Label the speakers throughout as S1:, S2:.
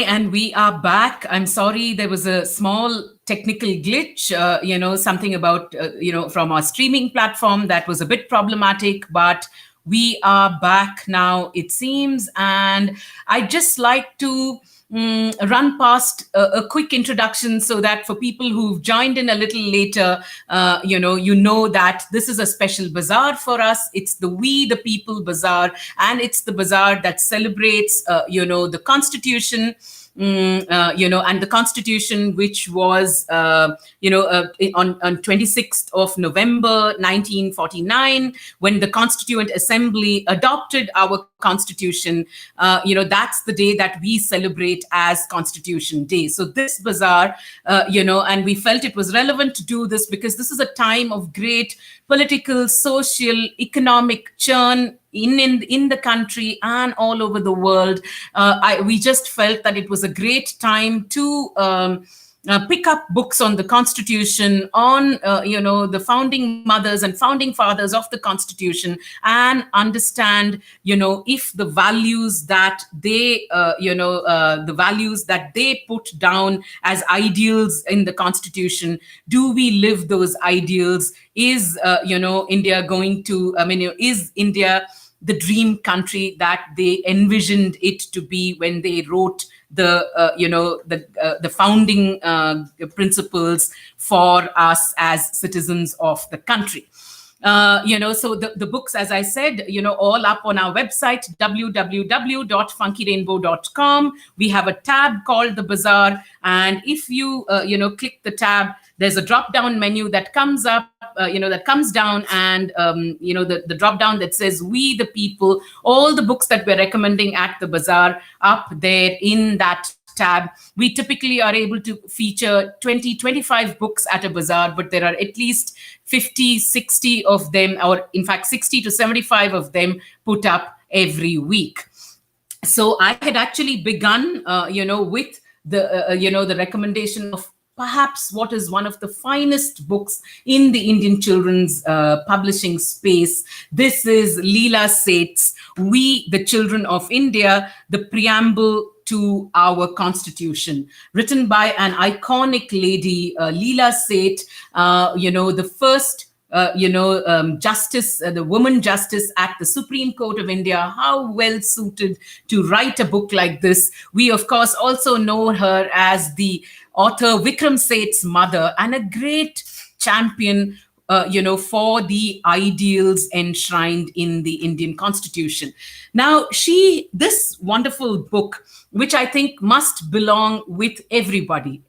S1: and we are back. I'm sorry, there was a small technical glitch, something about, from our streaming platform that was a bit problematic, but we are back now, it seems. And I'd just like to run past a quick introduction so that for people who've joined in a little later, you know that this is a special bazaar for us. It's the We the People Bazaar, and it's the bazaar that celebrates, the Constitution. And the Constitution, which was, on 26th of November 1949, when the Constituent Assembly adopted our Constitution. That's the day that we celebrate as Constitution Day. So this bazaar, and we felt it was relevant to do this because this is a time of great political, social, economic churn in the country and all over the world. We just felt that it was a great time to pick up books on the Constitution, on the founding mothers and founding fathers of the Constitution, and understand if the values that they put down as ideals in the Constitution, do we live those ideals? Is India going to? Is India the dream country that they envisioned it to be when they wrote the founding principles for us as citizens of the country? So the books, as I said, all up on our website, www.funkyrainbow.com. We have a tab called the Bazaar, and if you click the tab, there's a drop-down menu that comes up, that comes down, and the drop-down that says We the People. All the books that we're recommending at the Bazaar up there in that tab. We typically are able to feature 20-25 books at a bazaar, but there are at least 50-60 of them, or in fact 60 to 75 of them put up every week. So I had actually begun with the recommendation of perhaps what is one of the finest books in the Indian children's publishing space. This is Leela Seth's We, the Children of India, the Preamble to Our Constitution, written by an iconic lady, Leela Seth, the first justice, the woman justice at the Supreme Court of India. How well suited to write a book like this. We, of course, also know her as the author Vikram Seth's mother, and a great champion for the ideals enshrined in the Indian Constitution. Now, this wonderful book, which I think must belong with everybody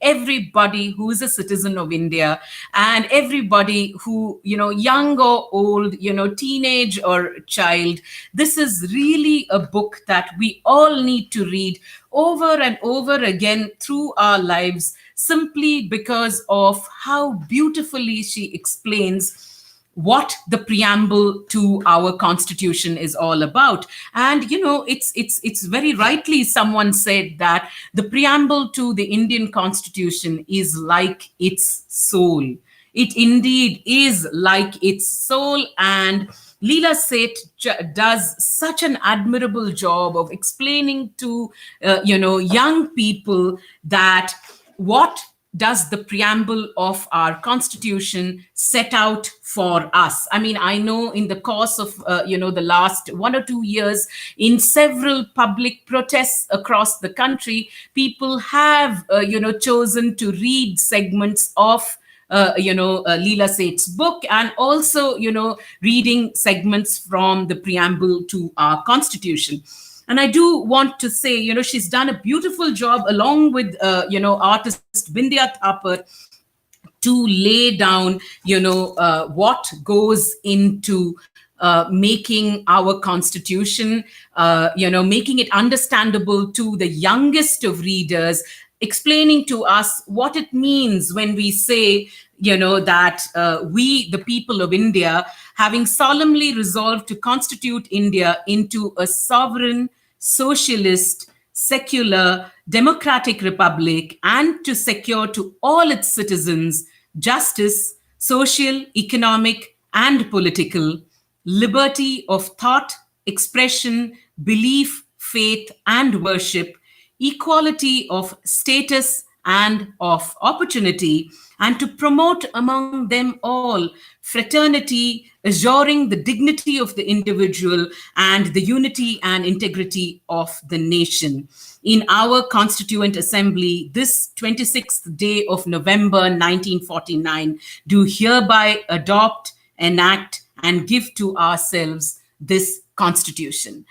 S1: who is a citizen of India, and everybody who, young or old, teenage or child. This is really a book that we all need to read over and over again through our lives, simply because of how beautifully she explains what the preamble to our Constitution is all about. And it's very rightly someone said that the preamble to the Indian Constitution is like its soul. It indeed is like its soul, and Leela Seth does such an admirable job of explaining to young people that what does the preamble of our Constitution set out for us. I mean, I know in the course of the last 1 or 2 years, in several public protests across the country, people have chosen to read segments of Leela Seth's book, and also reading segments from the preamble to our Constitution. And I do want to say, she's done a beautiful job along with, artist Bindyat Thapar, to lay down, what goes into making our Constitution, making it understandable to the youngest of readers, explaining to us what it means when we say, that we, the people of India, having solemnly resolved to constitute India into a sovereign, socialist, secular, democratic republic, and to secure to all its citizens justice, social, economic, and political, liberty of thought, expression, belief, faith, and worship, equality of status and of opportunity, and to promote among them all fraternity, assuring the dignity of the individual and the unity and integrity of the nation. In our Constituent Assembly, this 26th day of November 1949, do hereby adopt, enact, and give to ourselves this Constitution.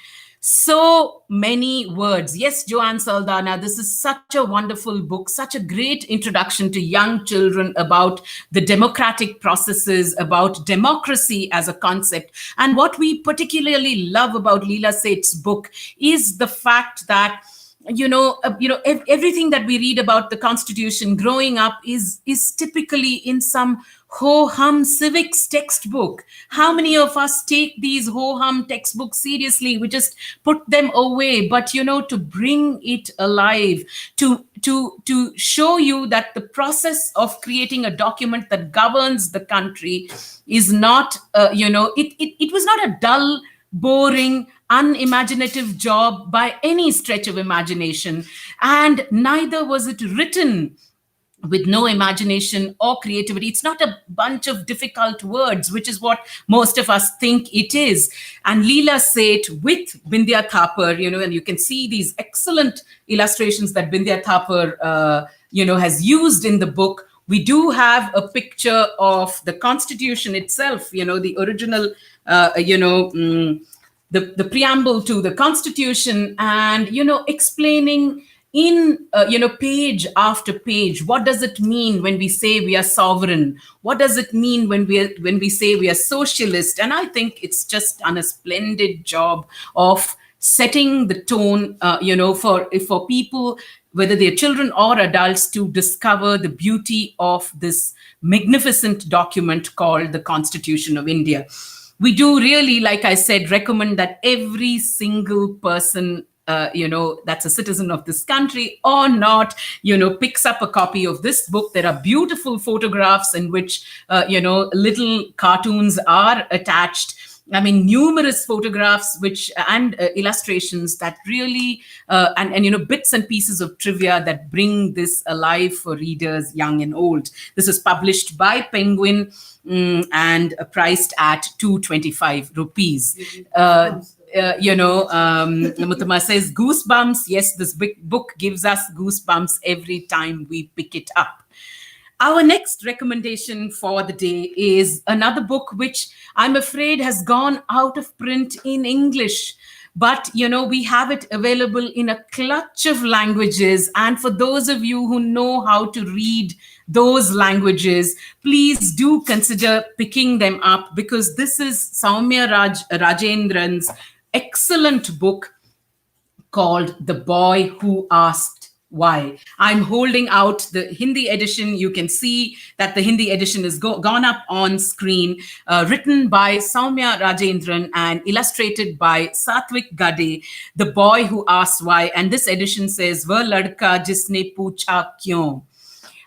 S1: So many words. Yes, Joanne Saldana, this is such a wonderful book, such a great introduction to young children about the democratic processes, about democracy as a concept. And what we particularly love about Leela Seth's book is the fact that everything that we read about the Constitution growing up is typically in some ho hum civics textbook. How many of us take these ho hum textbooks seriously? We just put them away. But to bring it alive, to show you that the process of creating a document that governs the country is not it was not a dull, boring, unimaginative job by any stretch of imagination. And neither was it written with no imagination or creativity. It's not a bunch of difficult words, which is what most of us think it is. And Leela Seth with Bindya Thapar, and you can see these excellent illustrations that Bindya Thapar, has used in the book. We do have a picture of the Constitution itself, the original, the preamble to the Constitution, and explaining in page after page, what does it mean when we say we are sovereign? What does it mean when we say we are socialist? And I think it's just done a splendid job of setting the tone, for people, whether they're children or adults, to discover the beauty of this magnificent document called the Constitution of India. We do really, like I said, recommend that every single person, that's a citizen of this country or not, picks up a copy of this book. There are beautiful photographs in which, little cartoons are attached. I mean, numerous photographs and illustrations that really, and bits and pieces of trivia that bring this alive for readers, young and old. This is published by Penguin, and priced at 225 rupees. Muttama says goosebumps. Yes, this big book gives us goosebumps every time we pick it up. Our next recommendation for the day is another book which I'm afraid has gone out of print in English. But, we have it available in a clutch of languages. And for those of you who know how to read those languages, please do consider picking them up, because this is Soumya Rajendran's excellent book called The Boy Who Asked Why. I'm holding out the Hindi edition. You can see that the Hindi edition is gone up on screen, written by Soumya Rajendran and illustrated by Satvik Gade, The Boy Who Asked Why. And this edition says, "Vah ladka jisne poocha kyon."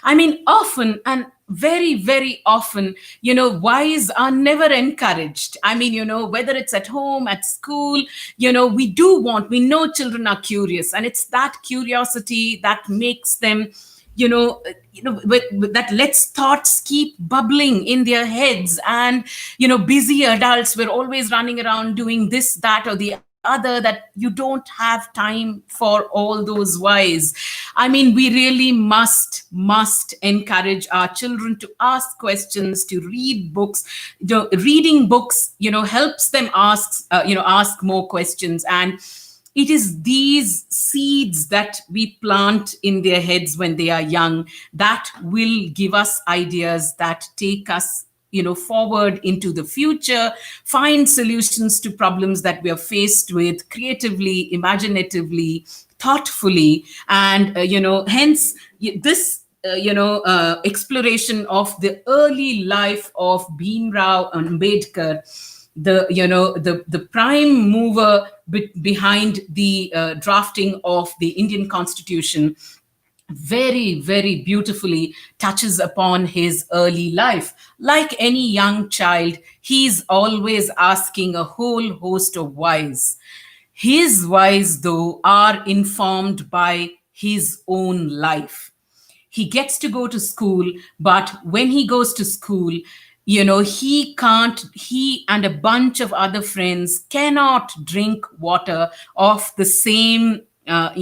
S1: I mean, often, and very, very often, whys are never encouraged. I mean, whether it's at home, at school, we know children are curious, and it's that curiosity that makes them, that lets thoughts keep bubbling in their heads. And, busy adults, we're always running around doing this, that, or the other, that you don't have time for all those whys. I mean, we really must encourage our children to ask questions, to read books. Reading books, helps them ask more questions. And it is these seeds that we plant in their heads when they are young that will give us ideas that take us forward into the future, find solutions to problems that we are faced with creatively, imaginatively, thoughtfully. And, hence this, exploration of the early life of Bhimrao Ambedkar, the prime mover behind the drafting of the Indian Constitution, very, very beautifully touches upon his early life. Like any young child, he's always asking a whole host of whys. His whys, though, are informed by his own life. He gets to go to school, but when he goes to school, he can't, he and a bunch of other friends cannot drink water of the same of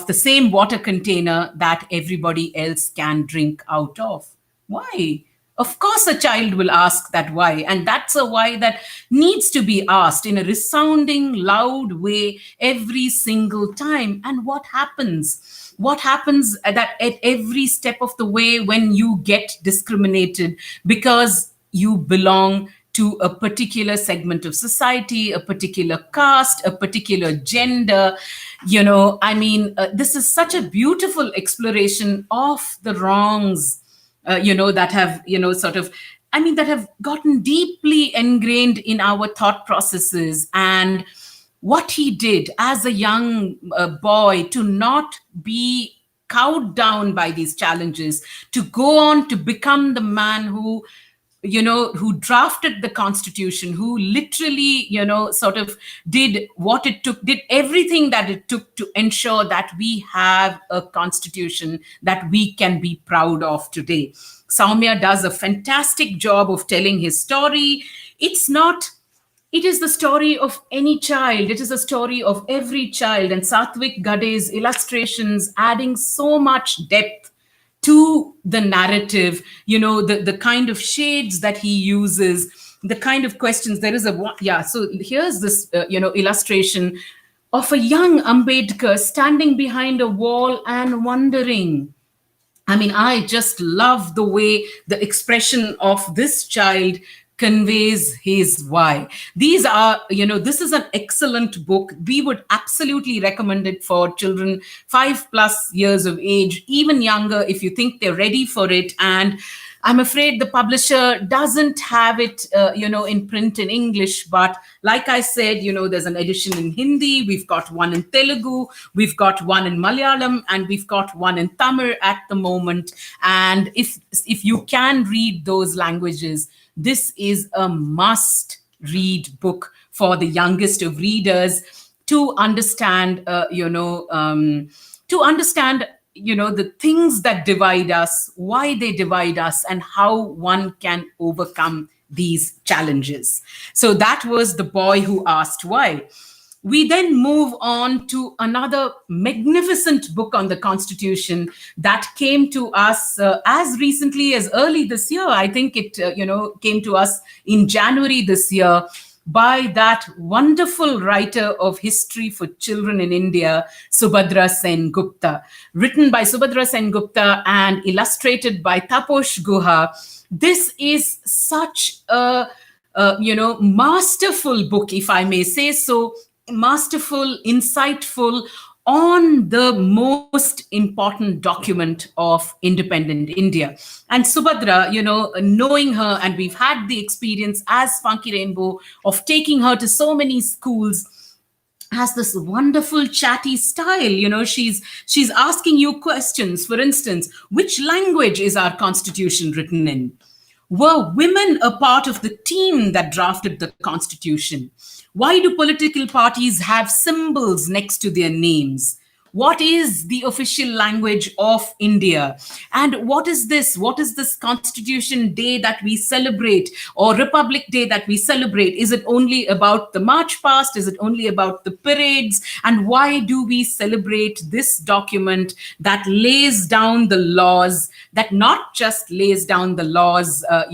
S1: the same water container that everybody else can drink out of. Why? Of course, a child will ask that why. And that's a why that needs to be asked in a resounding, loud way every single time. And what happens? What happens that at every step of the way when you get discriminated because you belong to a particular segment of society, a particular caste, a particular gender. This is such a beautiful exploration of the wrongs that have, that have gotten deeply ingrained in our thought processes. And what he did as a young boy to not be cowed down by these challenges, to go on to become the man who drafted the constitution, who literally, did what it took, did everything that it took to ensure that we have a constitution that we can be proud of today. Soumya does a fantastic job of telling his story. It is the story of any child. It is a story of every child. And Satvik Gade's illustrations adding so much depth to the narrative, the kind of shades that he uses, the kind of questions. There is so here's this, illustration of a young Ambedkar standing behind a wall and wondering. I just love the way the expression of this child conveys his why. This is an excellent book. We would absolutely recommend it for children 5+ years of age, even younger, if you think they're ready for it. And I'm afraid the publisher doesn't have it, in print in English. But like I said, there's an edition in Hindi. We've got one in Telugu. We've got one in Malayalam, and we've got one in Tamil at the moment. And if you can read those languages, this is a must-read book for the youngest of readers to understand, the things that divide us, why they divide us, and how one can overcome these challenges. So that was The Boy Who Asked Why. We then move on to another magnificent book on the Constitution that came to us as recently as early this year. I think it, came to us in January this year, by that wonderful writer of history for children in India, Subhadra Sen Gupta. Written by Subhadra Sen Gupta and illustrated by Taposh Guha. This is such a, masterful book, if I may say so. Masterful, insightful on the most important document of independent India. And Subhadra, knowing her, and we've had the experience as Funky Rainbow of taking her to so many schools, has this wonderful chatty style. She's asking you questions. For instance, which language is our constitution written in? Were women a part of the team that drafted the constitution? Why do political parties have symbols next to their names? What is the official language of India? And what is this? What is this Constitution Day that we celebrate, or Republic Day that we celebrate? Is it only about the march past? Is it only about the parades? And why do we celebrate this document that lays down the laws, that not just lays down the laws, to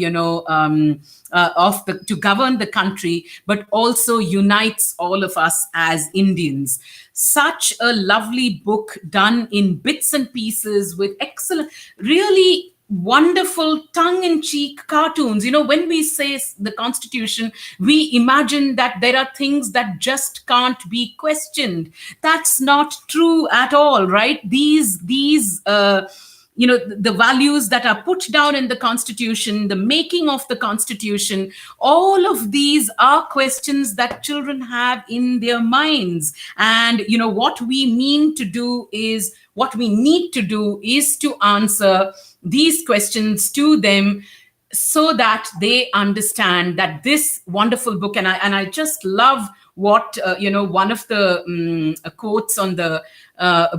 S1: govern the country, but also unites all of us as Indians? Such a lovely book done in bits and pieces with excellent, really wonderful tongue-in-cheek cartoons. When we say the Constitution, we imagine that there are things that just can't be questioned. That's not true at all, right? These the values that are put down in the Constitution, the making of the Constitution, all of these are questions that children have in their minds. And, what we need to do is to answer these questions to them, so that they understand that this wonderful book, and I just love what one of the quotes on the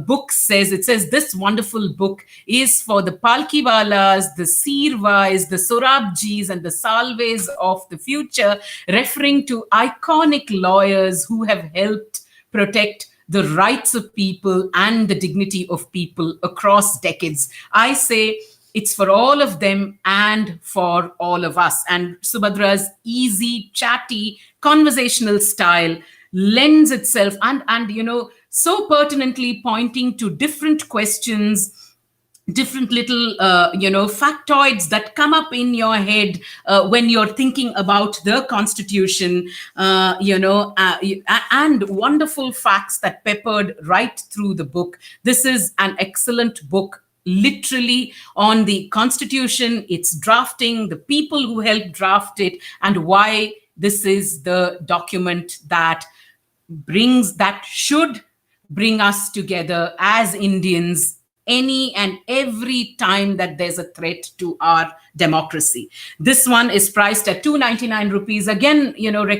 S1: book says. It says, this wonderful book is for the Palkiwalas, the Seerwais, the Sorabjis, and the Salves of the future, referring to iconic lawyers who have helped protect the rights of people and the dignity of people across decades. I say it's for all of them and for all of us. And Subhadra's easy, chatty, conversational style lends itself and so pertinently pointing to different questions, different little factoids that come up in your head when you're thinking about the constitution, and wonderful facts that peppered right through the book. This is an excellent book, literally, on the constitution, its drafting, the people who helped draft it, and why this is the document that should bring us together as Indians any and every time that there's a threat to our democracy. This one is priced at 299 rupees. Again,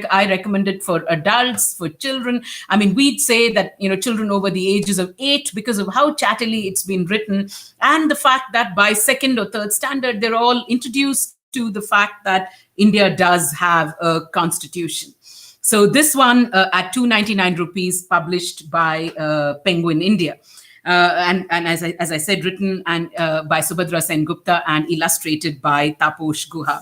S1: I recommend it for adults, for children. I mean, we'd say that, children over the ages of 8, because of how chattily it's been written, and the fact that by second or third standard, they're all introduced to the fact that India does have a constitution. So this one at 299 rupees, published by Penguin India. And as I said, written and by Subhadra Sengupta and illustrated by Taposh Guha.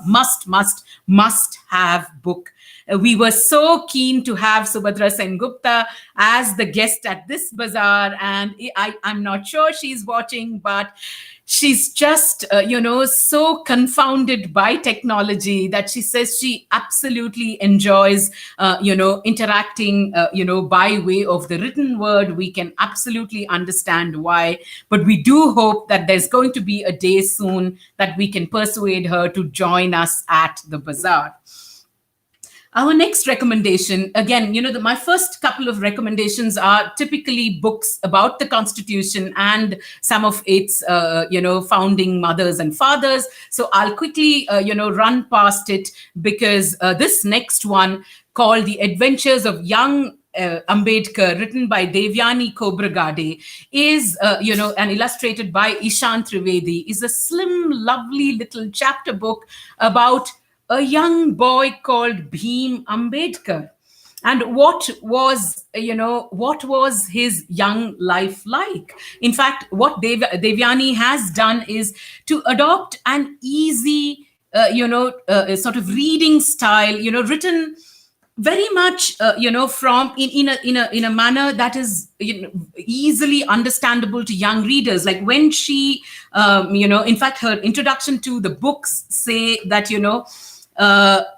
S1: Must have book. We were so keen to have Subhadra Sengupta as the guest at this bazaar, and I'm not sure she's watching, but she's just, so confounded by technology that she says she absolutely enjoys, interacting, by way of the written word. We can absolutely understand why, but we do hope that there's going to be a day soon that we can persuade her to join us at the bazaar. Our next recommendation, again, my first couple of recommendations are typically books about the Constitution and some of its, founding mothers and fathers. So I'll quickly, run past it, because this next one, called The Adventures of Young Ambedkar, written by Devyani Khobragade, is, and illustrated by Ishan Trivedi, is a slim, lovely little chapter book about a young boy called Bhim Ambedkar. And what was his young life like? In fact, what Devyani has done is to adopt an easy, sort of reading style, written very much, from in a manner that is easily understandable to young readers. Like when she, in fact, her introduction to the books say that,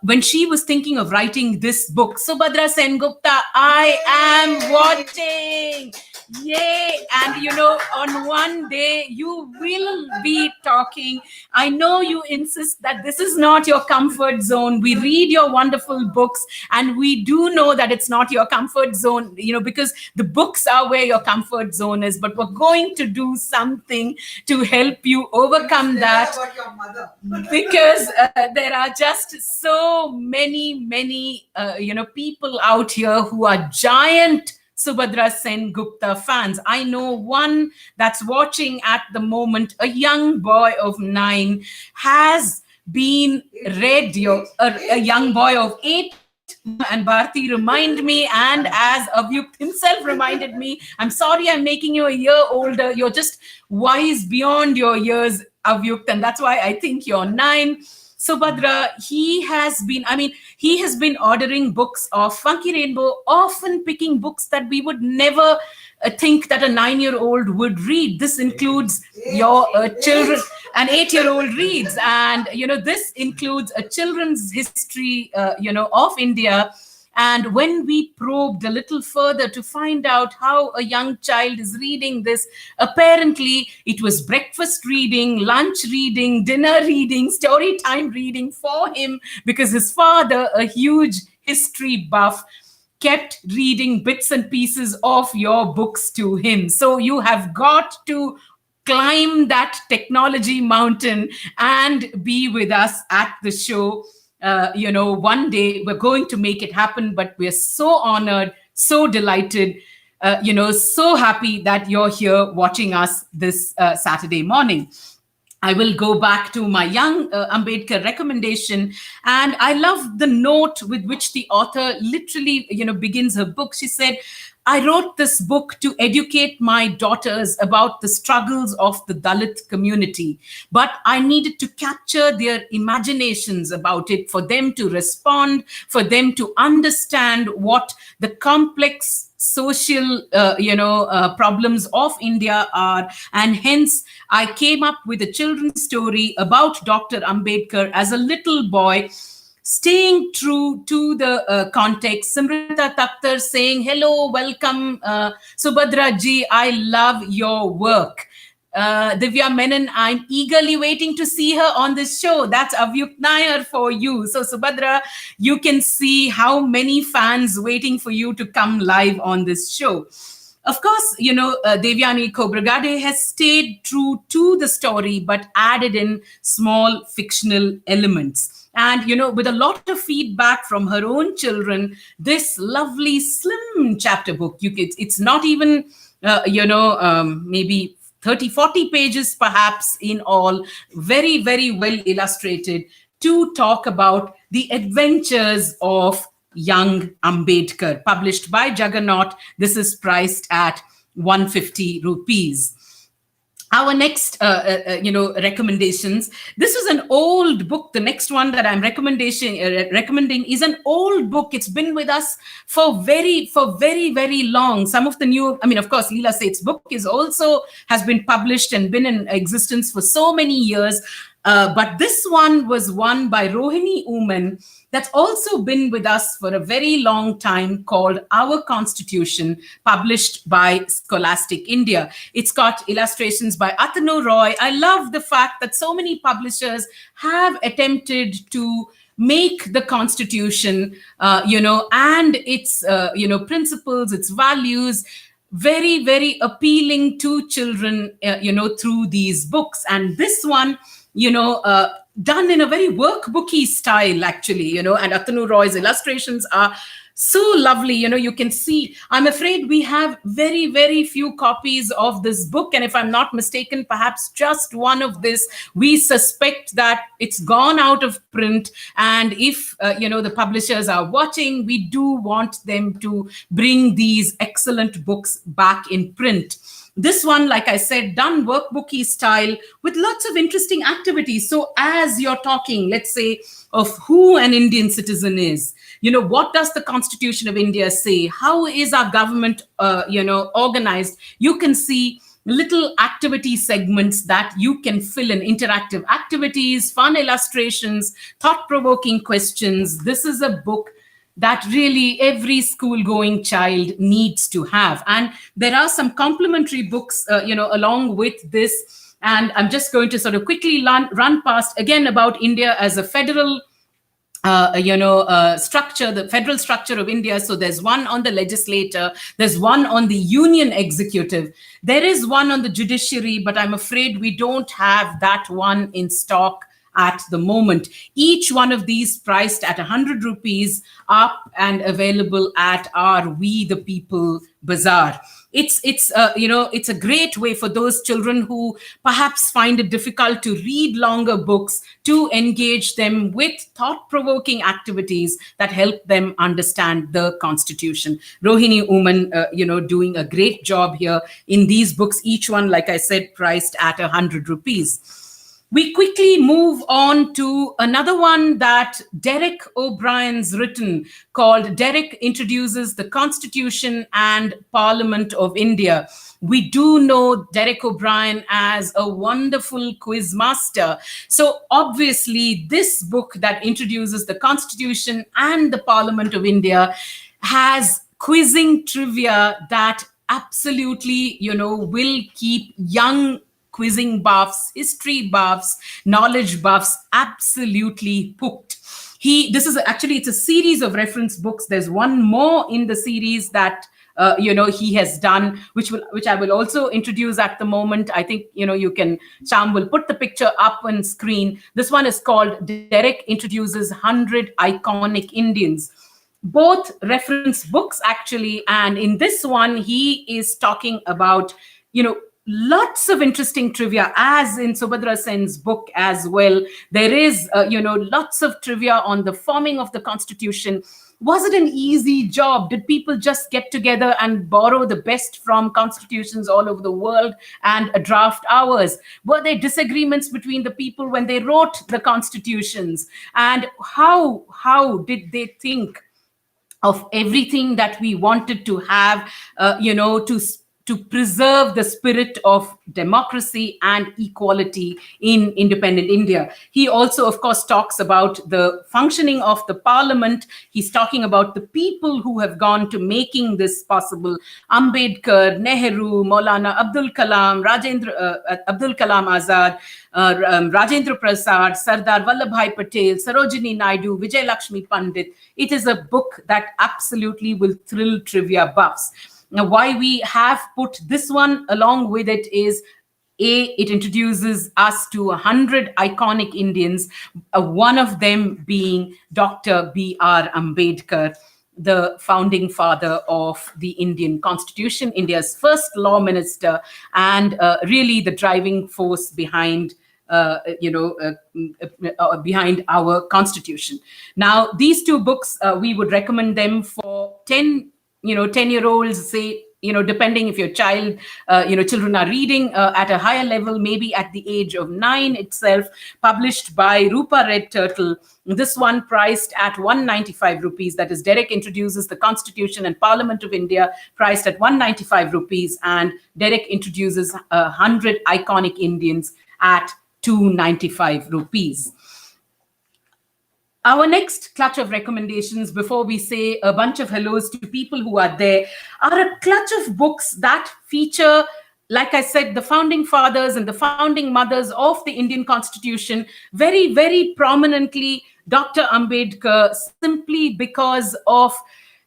S1: when she was thinking of writing this book, Subhadra Sengupta, I am watching. Yay. And, on one day you will be talking. I know you insist that this is not your comfort zone. We read your wonderful books, and we do know that it's not your comfort zone, because the books are where your comfort zone is. But we're going to do something to help you overcome that, because there are just so many, people out here who are giant Subhadra Sengupta fans. I know one that's watching at the moment, a young boy of 9, has been read, a young boy of 8, and Bharti remind me, and as Avyukt himself reminded me, I'm sorry I'm making you a year older. You're just wise beyond your years, Avyukt, and that's why I think you're 9. Subhadra, he has been ordering books of Funky Rainbow, often picking books that we would never think that a 9-year-old would read. This includes your children, an 8-year-old reads. And, this includes a children's history, of India. And when we probed a little further to find out how a young child is reading this, apparently it was breakfast reading, lunch reading, dinner reading, story time reading for him, because his father, a huge history buff, kept reading bits and pieces of your books to him. So you have got to climb that technology mountain and be with us at the show. one day we're going to make it happen. But we're so honored, so delighted, so happy that you're here watching us this Saturday morning. I will go back to my young Ambedkar recommendation. And I love the note with which the author literally, begins her book. She said, I wrote this book to educate my daughters about the struggles of the Dalit community, but I needed to capture their imaginations about it for them to respond, for them to understand what the complex social problems of India are. And hence I came up with a children's story about Dr. Ambedkar as a little boy, staying true to the context. Simrita Takhtar saying, hello, welcome, Subhadra ji, I love your work. Divya Menon, I'm eagerly waiting to see her on this show. That's Avyuk Nair for you. So Subhadra, you can see how many fans waiting for you to come live on this show. Of course, Devyani Khobragade has stayed true to the story, but added in small fictional elements. And, with a lot of feedback from her own children, this lovely slim chapter book, it's not even, maybe 30, 40 pages perhaps in all, very, very well illustrated, to talk about the adventures of young Ambedkar, published by Juggernaut. This is priced at 150 rupees. Our next, recommendations. This is an old book. The next one that I'm recommending is an old book. It's been with us for very, very long. Some of the new, of course, Leela Seth's book has been published and been in existence for so many years. But this one was one by Rohini Oomen, that's also been with us for a very long time, called Our Constitution, published by Scholastic India. It's got illustrations by Atanu Roy. I love the fact that so many publishers have attempted to make the Constitution, and its, principles, its values, very, very appealing to children, through these books. And this one, done in a very workbooky style, actually, and Atanu Roy's illustrations are so lovely. You can see, I'm afraid we have very, very few copies of this book. And if I'm not mistaken, perhaps just one of this. We suspect that it's gone out of print. And if, the publishers are watching, we do want them to bring these excellent books back in print. This one, like I said, done workbooky style with lots of interesting activities. So as you're talking, let's say, of who an Indian citizen is, what does the Constitution of India say? How is our government, organized? You can see little activity segments that you can fill in, interactive activities, fun illustrations, thought-provoking questions. This is a book that really every school-going child needs to have. And there are some complementary books, along with this. And I'm just going to sort of quickly run past, again, about India as a federal structure, the federal structure of India. So there's one on the legislature, there's one on the union executive, there is one on the judiciary, but I'm afraid we don't have that one in stock at the moment. Each one of these priced at 100 rupees, up and available at our We the People Buzzaar. It's a great way for those children who perhaps find it difficult to read longer books, to engage them with thought-provoking activities that help them understand the Constitution. Rohini Oomen, doing a great job here in these books, each one, like I said, priced at 100 rupees. We quickly move on to another one that Derek O'Brien's written, called Derek Introduces the Constitution and Parliament of India. We do know Derek O'Brien as a wonderful quiz master. So obviously this book that introduces the Constitution and the Parliament of India has quizzing trivia that absolutely, will keep young quizzing buffs, history buffs, knowledge buffs absolutely hooked. It's a series of reference books. There's one more in the series that he has done, which I will also introduce at the moment. I think Sham will put the picture up on screen. This one is called Derek Introduces 100 Iconic Indians. Both reference books actually, and in this one he is talking about lots of interesting trivia, as in Subhadra Sen's book as well. There is lots of trivia on the forming of the constitution. Was it an easy job? Did people just get together and borrow the best from constitutions all over the world and draft ours? Were there disagreements between the people when they wrote the constitutions? And how did they think of everything that we wanted to have, to preserve the spirit of democracy and equality in independent India? He also, of course, talks about the functioning of the parliament. He's talking about the people who have gone to making this possible: Ambedkar, Nehru, Maulana Abdul Kalam, Abdul Kalam Azad, Rajendra Prasad, Sardar Vallabhbhai Patel, Sarojini Naidu, Vijay Lakshmi Pandit. It is a book that absolutely will thrill trivia buffs. Now, why we have put this one along with it is, it introduces us to 100 iconic Indians, one of them being Dr. B.R. Ambedkar, the founding father of the Indian Constitution, India's first law minister, and really the driving force behind behind our constitution. Now, these two books, we would recommend them for 10-year-olds, say, depending if your children are reading at a higher level, maybe at the age of 9 itself, published by Rupa Red Turtle. This one priced at 195 rupees. That is, Derek Introduces the Constitution and Parliament of India, priced at 195 rupees. And Derek Introduces 100 Iconic Indians at 295 rupees. Our next clutch of recommendations, before we say a bunch of hellos to people who are there, are a clutch of books that feature, like I said, the founding fathers and the founding mothers of the Indian Constitution very, very prominently. Dr. Ambedkar, simply because of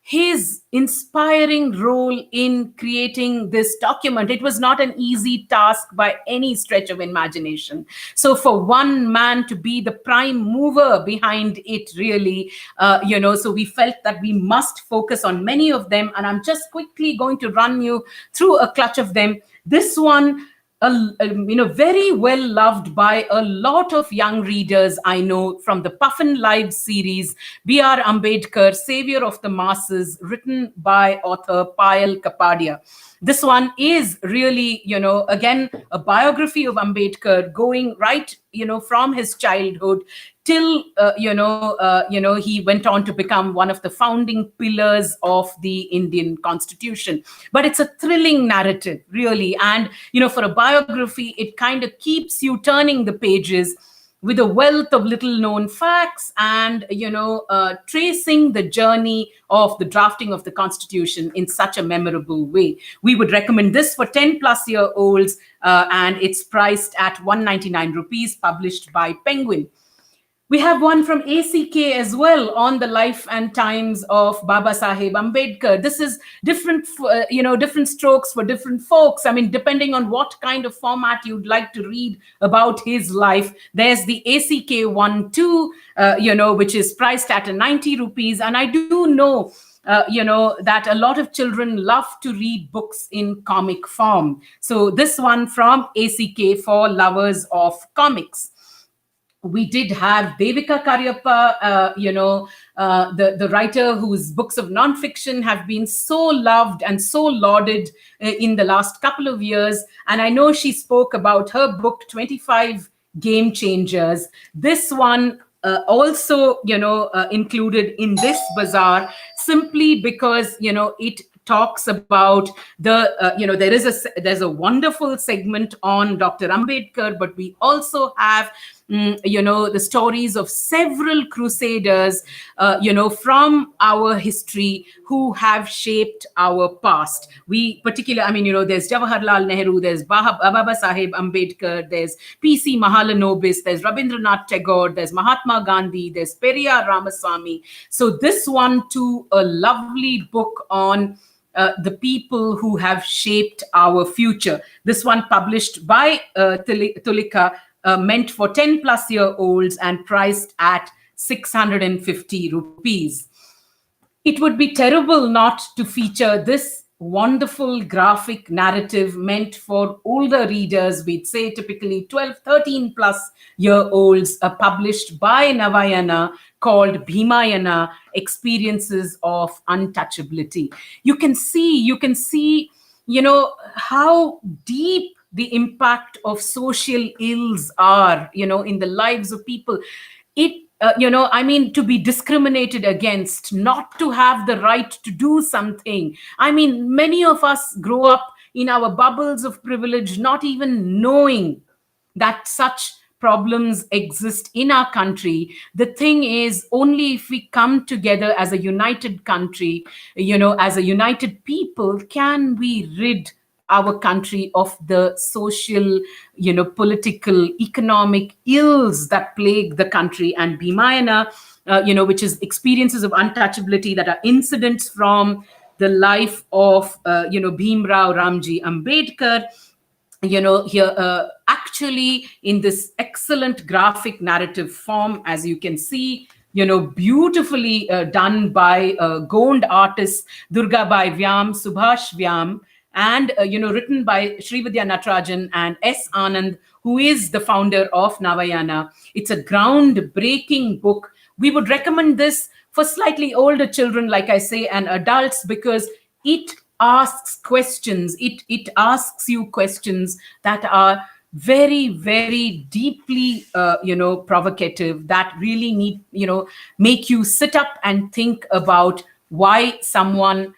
S1: his inspiring role in creating this document. It was not an easy task by any stretch of imagination. So for one man to be the prime mover behind it, really, so we felt that we must focus on many of them. And I'm just quickly going to run you through a clutch of them. This one, very well loved by a lot of young readers I know, from the Puffin Lives series, B.R. Ambedkar, Savior of the Masses, written by author Payal Kapadia. This one is really, again, a biography of Ambedkar, going right, from his childhood till, he went on to become one of the founding pillars of the Indian Constitution. But it's a thrilling narrative, really. And, for a biography, it kind of keeps you turning the pages with a wealth of little known facts and, tracing the journey of the drafting of the Constitution in such a memorable way. We would recommend this for 10-plus-year-olds, and it's priced at 199 rupees, published by Penguin. We have one from ACK as well, on the life and times of Baba Saheb Ambedkar. This is different, different strokes for different folks. I mean, depending on what kind of format you'd like to read about his life. There's the ACK one too, which is priced at 90 rupees. And I do know, that a lot of children love to read books in comic form. So this one from ACK for lovers of comics. We did have Devika Karyappa, the writer whose books of nonfiction have been so loved and so lauded in the last couple of years. And I know she spoke about her book, 25 Game Changers. This one also, included in this bazaar, simply because, it talks about the, there's a wonderful segment on Dr. Ambedkar, but we also have the stories of several crusaders, from our history who have shaped our past. There's Jawaharlal Nehru, there's Baba Saheb Ambedkar, there's P.C. Mahalanobis, there's Rabindranath Tagore, there's Mahatma Gandhi, there's Periyar Ramaswamy. So this one too, a lovely book on the people who have shaped our future. This one published by Tulika, meant for 10 plus year olds and priced at 650 rupees. It would be terrible not to feature this wonderful graphic narrative meant for older readers, we'd say typically 12, 13 plus year olds, published by Navayana, called Bhimayana, Experiences of Untouchability. You can see, how deep the impact of social ills are, in the lives of people. To be discriminated against, not to have the right to do something. I mean, many of us grow up in our bubbles of privilege, not even knowing that such problems exist in our country. The thing is, only if we come together as a united country, as a united people, can we rid our country of the social, political, economic ills that plague the country. And Bhimayana, which is experiences of untouchability that are incidents from the life of, Bhimrao Ramji Ambedkar, here actually in this excellent graphic narrative form, as you can see, beautifully done by Gond artists Durgabai Vyam, Subhash Vyam, and written by Srividya Natarajan and S Anand, who is the founder of Navayana. It's a groundbreaking book. We would recommend this for slightly older children, like I say, and adults, because it asks questions. It asks you questions that are very, very deeply provocative, that really need, make you sit up and think about why someone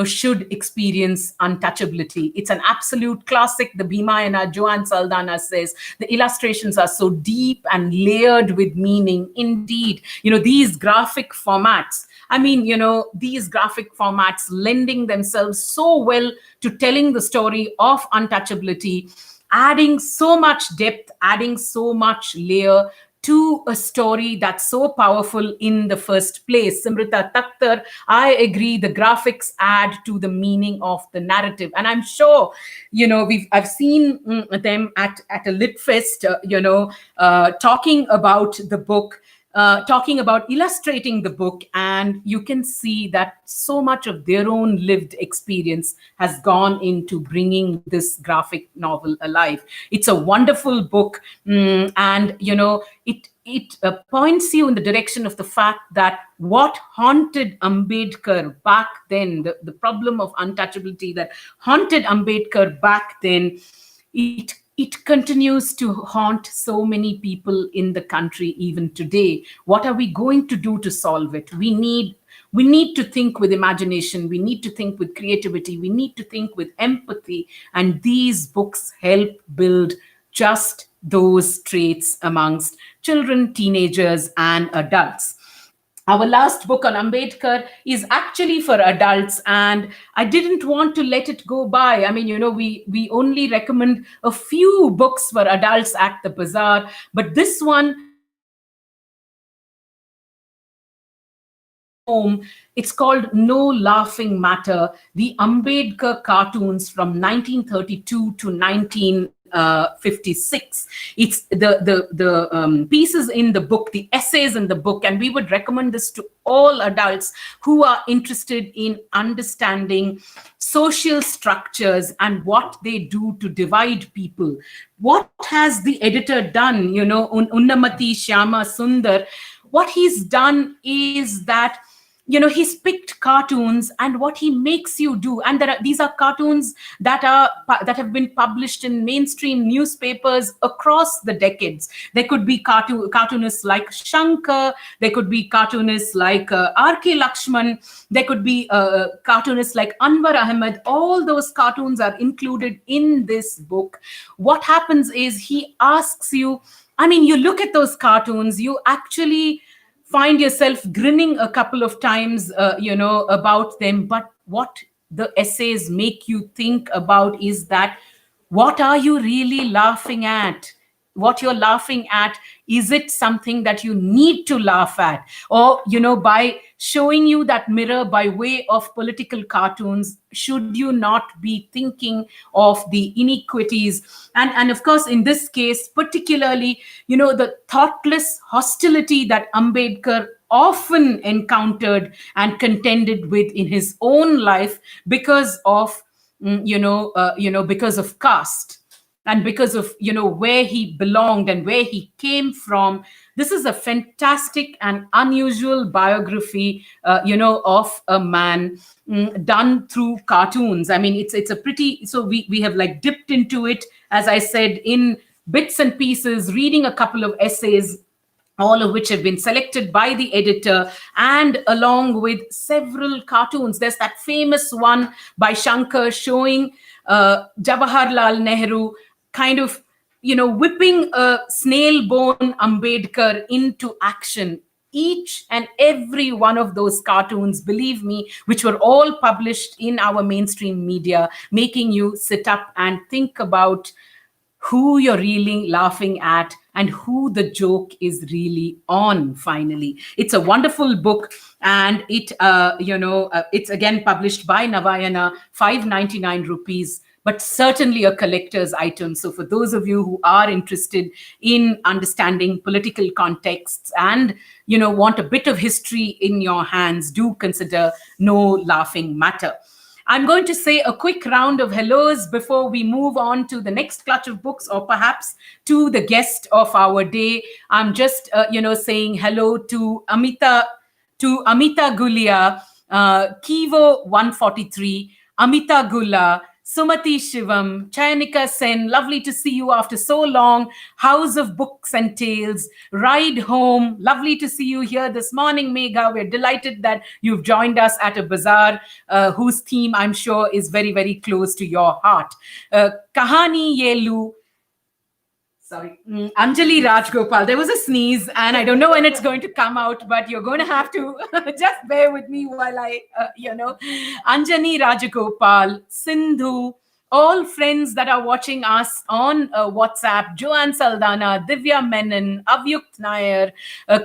S1: should experience untouchability. It's an absolute classic. The Bhimayana, Joan Saldana says, the illustrations are so deep and layered with meaning. Indeed, these graphic formats, these graphic formats lending themselves so well to telling the story of untouchability, adding so much depth, adding so much layer to a story that's so powerful in the first place. Simrita Takhtar, I agree, the graphics add to the meaning of the narrative. And I'm sure, I've seen them at a lit fest, talking about the book, talking about illustrating the book, and you can see that so much of their own lived experience has gone into bringing this graphic novel alive. It's a wonderful book, and it points you in the direction of the fact that what haunted Ambedkar back then, the problem of untouchability that haunted Ambedkar back then, it continues to haunt so many people in the country even today. What are we going to do to solve it? We need to think with imagination. We need to think with creativity. We need to think with empathy. And these books help build just those traits amongst children, teenagers, and adults. Our last book on Ambedkar is actually for adults, and I didn't want to let it go by. We only recommend a few books for adults at the Buzzaar, but this one home. It's called No Laughing Matter, the Ambedkar cartoons from 1932 to 1956. It's the pieces in the book, the essays in the book, and we would recommend this to all adults who are interested in understanding social structures and what they do to divide people. What has the editor done? Unnamati Shyama Sundar, what he's done is that he's picked cartoons, and what he makes you do, and these are cartoons that have been published in mainstream newspapers across the decades. There could be cartoonists like Shankar, there could be cartoonists like R.K. Lakshman, there could be cartoonists like Anwar Ahmed. All those cartoons are included in this book. What happens is he asks you, you look at those cartoons, you actually find yourself grinning a couple of times, about them. But what the essays make you think about is that, what are you really laughing at? what you're laughing at, is it something that you need to laugh at? Or, by showing you that mirror by way of political cartoons, should you not be thinking of the inequities? And of course, in this case particularly, the thoughtless hostility that Ambedkar often encountered and contended with in his own life because of because of caste, and because of where he belonged and where he came from. This is a fantastic and unusual biography, of a man, done through cartoons. I mean, it's a pretty, so we have like dipped into it, as I said, in bits and pieces, reading a couple of essays, all of which have been selected by the editor, and along with several cartoons. There's that famous one by Shankar showing Jawaharlal Nehru kind of, whipping a snail bone Ambedkar into action. Each and every one of those cartoons, believe me, which were all published in our mainstream media, making you sit up and think about who you're really laughing at and who the joke is really on. Finally, it's a wonderful book, and it's again published by Navayana, 599 rupees, but certainly a collector's item. So for those of you who are interested in understanding political contexts and want a bit of history in your hands, do consider No Laughing Matter. I'm going to say a quick round of hellos before we move on to the next clutch of books, or perhaps to the guest of our day. I'm just, saying hello to Amita Gulia, Kivo 143, Amita Gula, Sumati Shivam, Chayanika Sen, lovely to see you after so long. House of Books and Tales, Ride Home, lovely to see you here this morning, Megha. We're delighted that you've joined us at a bazaar whose theme I'm sure is very, very close to your heart. Kahani Yelu, Anjali Rajgopal. There was a sneeze, and I don't know when it's going to come out, but you're going to have to just bear with me while Anjani Rajgopal, Sindhu, all friends that are watching us on WhatsApp, Joanne Saldana, Divya Menon, Avyukt Nair,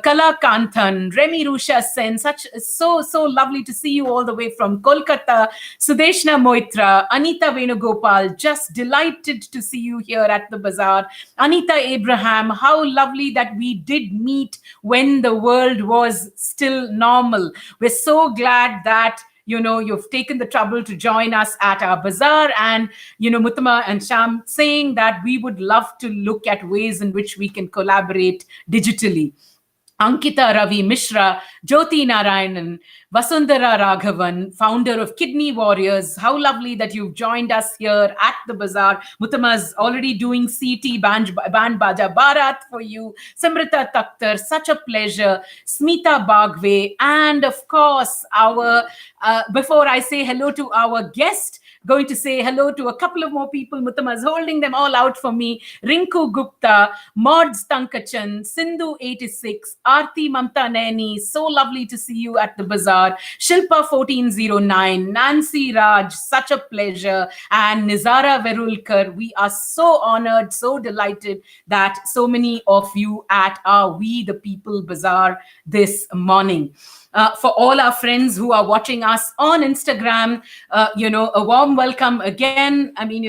S1: Kala Kanthan, Remy Rusha Sen, so lovely to see you all the way from Kolkata, Sudeshna Moitra, Anita Venugopal, just delighted to see you here at the bazaar. Anita Abraham, how lovely that we did meet when the world was still normal. We're so glad that you've taken the trouble to join us at our bazaar. And, Muttama and Sham saying that we would love to look at ways in which we can collaborate digitally. Ankita Ravi Mishra, Jyoti Narayanan, Vasundhara Raghavan, founder of Kidney Warriors. How lovely that you've joined us here at the bazaar. Muttama's already doing CT Band Baja Bharat for you. Samrita Takhtar, such a pleasure. Smita Bagwe, and of course, before I say hello to our guest, going to say hello to a couple of more people. Muttama's holding them all out for me. Rinku Gupta, Mods Tankachan, Sindhu 86, Aarti Mamta Naini. So lovely to see you at the bazaar. Shilpa 1409, Nancy Raj, such a pleasure. And Nizara Verulkar, we are so honored, so delighted that so many of you at our We the People bazaar this morning. For all our friends who are watching us on Instagram, a warm welcome again. I mean,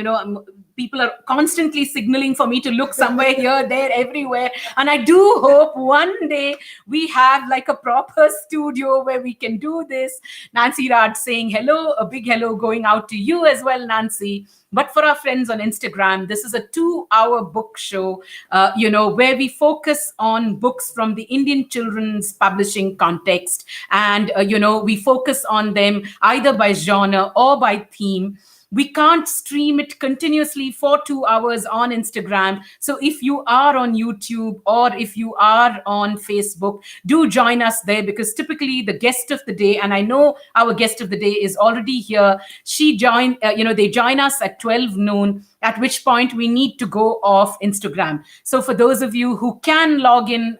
S1: people are constantly signaling for me to look somewhere here, there, everywhere. And I do hope one day we have like a proper studio where we can do this. Nancy Rad saying hello, a big hello going out to you as well, Nancy. But for our friends on Instagram, this is a 2-hour book show, where we focus on books from the Indian children's publishing context. And, we focus on them either by genre or by theme. We can't stream it continuously for 2 hours on Instagram. So if you are on YouTube or if you are on Facebook, do join us there, because typically the guest of the day, and I know our guest of the day is already here, they join us at 12 noon, at which point we need to go off Instagram. So for those of you who can log in,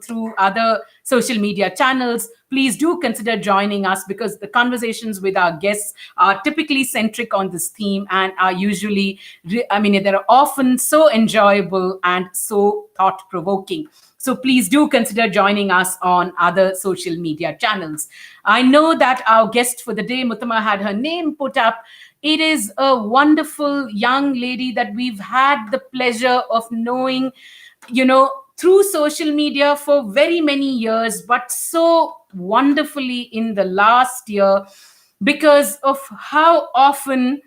S1: through other social media channels, please do consider joining us, because the conversations with our guests are typically centric on this theme and are usually, I mean, they're often so enjoyable and so thought provoking. So please do consider joining us on other social media channels. I know that our guest for the day, Muttama, had her name put up. It is a wonderful young lady that we've had the pleasure of knowing, through social media for very many years, but so wonderfully in the last year because of how often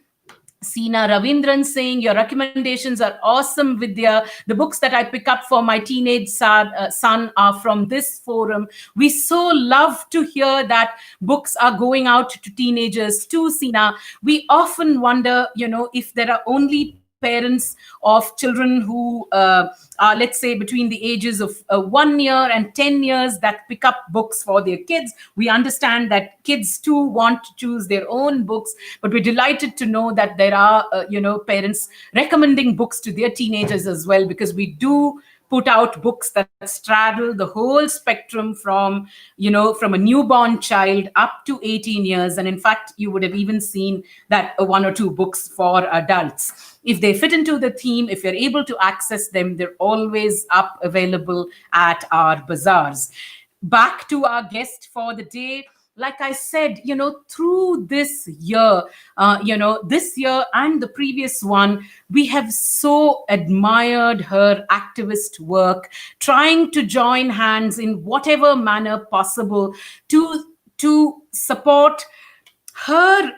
S1: Sina Ravindran saying your recommendations are awesome, Vidya. The books that I pick up for my teenage son are from this forum. We so love to hear that books are going out to teenagers too, Sina. We often wonder, if there are only parents of children who are, let's say, between the ages of 1 year and 10 years that pick up books for their kids. We understand that kids too want to choose their own books, but we're delighted to know that there are, parents recommending books to their teenagers as well, because we do put out books that straddle the whole spectrum from a newborn child up to 18 years. And in fact, you would have even seen that one or two books for adults, if they fit into the theme, if you're able to access them, they're always up available at our bazaars. Back to our guest for the day. Like I said, through this year and the previous one, we have so admired her activist work, trying to join hands in whatever manner possible to support her,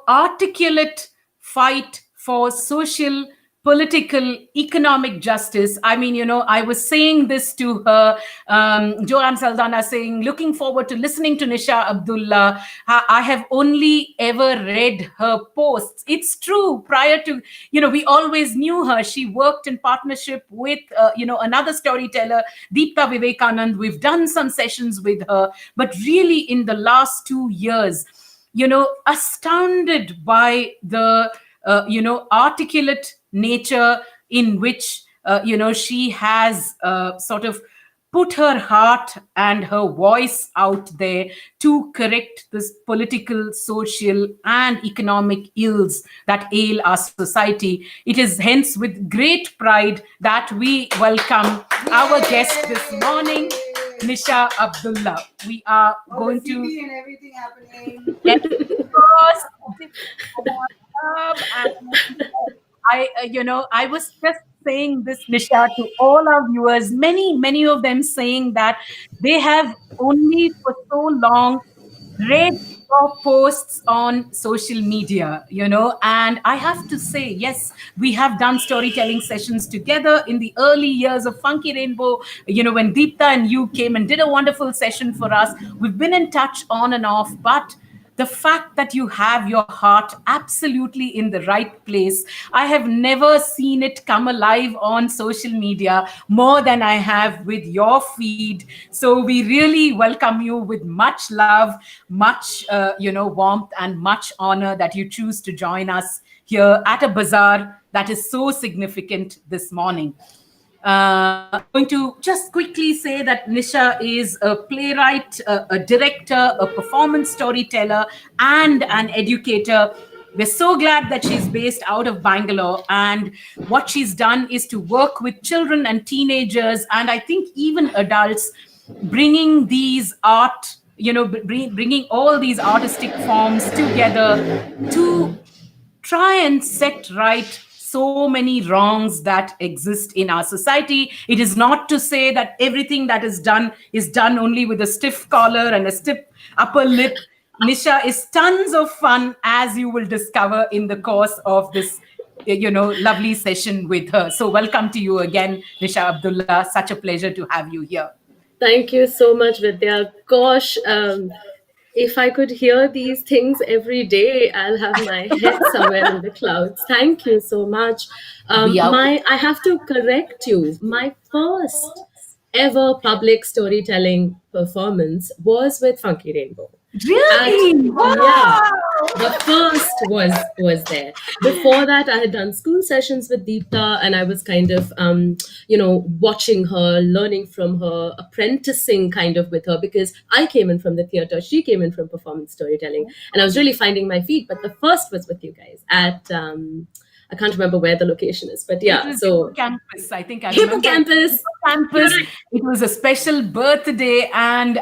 S1: articulate fight for social, political, economic justice. I mean, I was saying this to her, Joanne Saldana, saying, looking forward to listening to Nisha Abdullah. I have only ever read her posts. It's true. Prior to, we always knew her. She worked in partnership with, another storyteller, Deepta Vivekanand. We've done some sessions with her. But really, in the last 2 years, astounded by the articulate nature in which she has sort of put her heart and her voice out there to correct this political, social, and economic ills that ail our society. It is hence with great pride that we welcome our guest this morning, Nisha Abdullah. We are going to
S2: and everything happening.
S1: get across and I was just saying this, Nisha, to all our viewers, many of them saying that they have only for so long read your posts on social media, and I have to say, yes, we have done storytelling sessions together in the early years of Funky Rainbow, when Deepta and you came and did a wonderful session for us. We've been in touch on and off, but the fact that you have your heart absolutely in the right place, I have never seen it come alive on social media more than I have with your feed. So we really welcome you with much love, much warmth, and much honor that you choose to join us here at a bazaar that is so significant this morning. I'm going to just quickly say that Nisha is a playwright, a director, a performance storyteller, and an educator. We're so glad that she's based out of Bangalore. And what she's done is to work with children and teenagers, and I think even adults, bringing these art, bringing all these artistic forms together to try and set right so many wrongs that exist in our society. It is not to say that everything that is done only with a stiff collar and a stiff upper lip. Nisha is tons of fun, as you will discover in the course of this lovely session with her. So welcome to you again, Nisha Abdullah. Such a pleasure to have you here.
S3: Thank you so much, Vidya. Gosh, if I could hear these things every day, I'll have my head somewhere in the clouds. Thank you so much. I have to correct you. My first ever public storytelling performance was with Funky Rainbow. At
S1: Really?
S3: Yeah,
S1: Wow!
S3: the first was there. Before that, I had done school sessions with Deepta, and I was kind of watching her, learning from her, apprenticing kind of with her, because I came in from the theater, she came in from performance storytelling, and I was really finding my feet. But the first was with you guys at I can't remember where the location is, but
S1: It
S3: yeah,
S1: was
S3: so
S1: hippocampus. I think I remember it.
S3: hippocampus. You're
S1: Hippocampus.
S3: right.
S1: It was a special birthday, and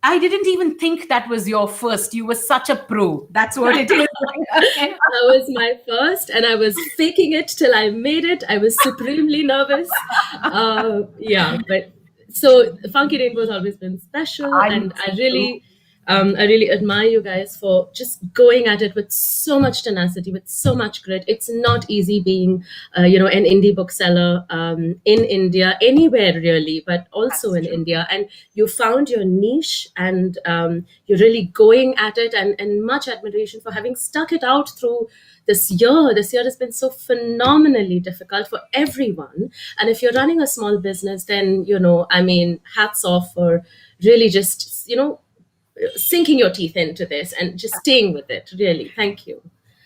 S1: I didn't even think that was your first. You were such a pro. That's what it is.
S3: That was my first, and I was faking it till I made it. I was supremely nervous. Yeah, but so Funky Rainbow's always been special,
S1: I
S3: and
S1: too.
S3: I really admire you guys for just going at it with so much tenacity, with so much grit. It's not easy being, an indie bookseller in India, anywhere really, but also
S1: That's
S3: in
S1: true.
S3: India. And you found your niche, and you're really going at it, and much admiration for having stuck it out through this year. This year has been so phenomenally difficult for everyone. And if you're running a small business, then, I mean, hats off for really just, sinking your teeth into this and just staying with it. Really, thank you.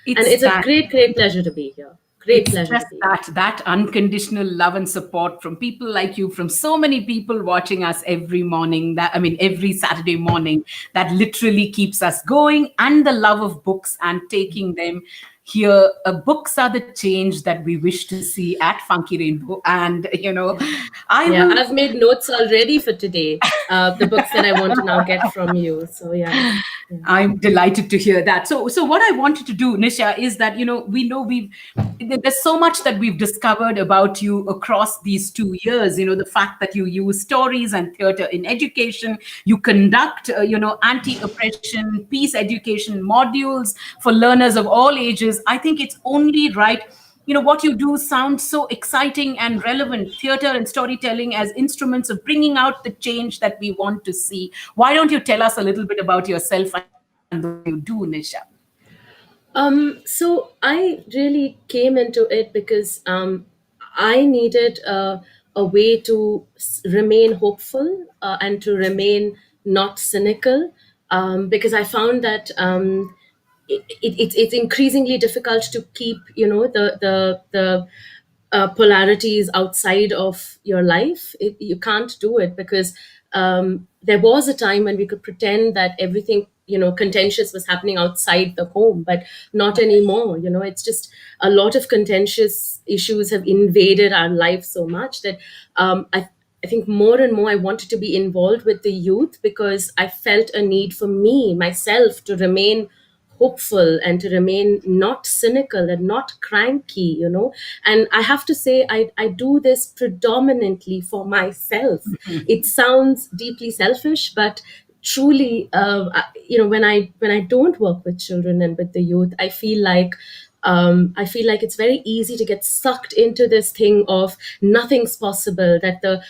S3: And
S1: It's
S3: it's a
S1: that.
S3: great, great pleasure to be here. Great
S1: It's
S3: pleasure to
S1: just
S3: be here.
S1: that unconditional love and support from people like you, from so many people watching us every morning, that I mean every Saturday morning, that literally keeps us going, and the love of books and taking them here. Books are the change that we wish to see at Funky Rainbow. And I
S3: Yeah,
S1: will
S3: I've made notes already for today. The books that I want to now get from you. So yeah, yeah,
S1: I'm delighted to hear that. So what I wanted to do, Nisha, is that we know there's so much that we've discovered about you across these 2 years. The fact that you use stories and theater in education, you conduct anti-oppression, peace education modules for learners of all ages. I think it's only right. What you do sounds so exciting and relevant. Theater and storytelling as instruments of bringing out the change that we want to see. Why don't you tell us a little bit about yourself and the work you do, Nisha?
S3: So I really came into it because I needed a way to remain hopeful, and to remain not cynical, because I found that it's increasingly difficult to keep, the polarities outside of your life. You can't do it because there was a time when we could pretend that everything, contentious was happening outside the home, but not anymore. It's just a lot of contentious issues have invaded our life so much that I think more and more I wanted to be involved with the youth, because I felt a need for me, myself, to remain hopeful and to remain not cynical and not cranky. And I have to say, I do this predominantly for myself. It sounds deeply selfish, but truly, when I don't work with children and with the youth, I feel like it's very easy to get sucked into this thing of nothing's possible, that the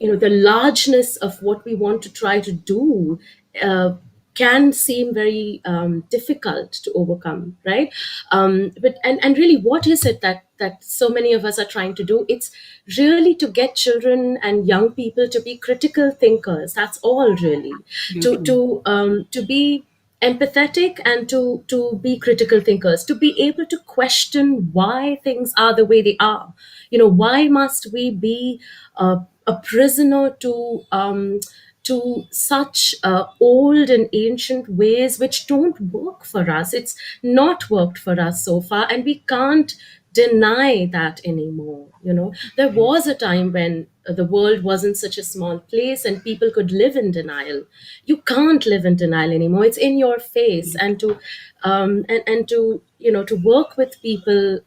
S1: Yes.
S3: the largeness of what we want to try to do uh, can seem very difficult to overcome, right? But really, what is it that so many of us are trying to do? It's really to get children and young people to be critical thinkers. That's all, really. to
S1: Absolutely.
S3: to to be empathetic, and to be critical thinkers, to be able to question why things are the way they are. Why must we be a prisoner to such old and ancient ways which don't work for us? It's not worked for us so far, and we can't deny that anymore. There was a time when the world wasn't such a small place and people could live in denial. You can't live in denial anymore. It's in your face. And to work with people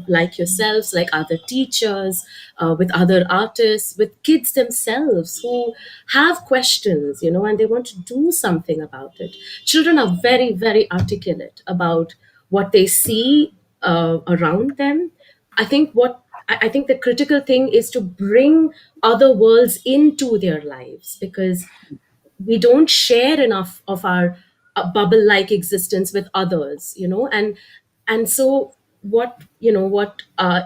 S3: like yourselves, like other teachers, with other artists, with kids themselves who have questions, and they want to do something about it. Children are very, very articulate about what they see around them. I think the critical thing is to bring other worlds into their lives, because we don't share enough of our bubble like existence with others. And so what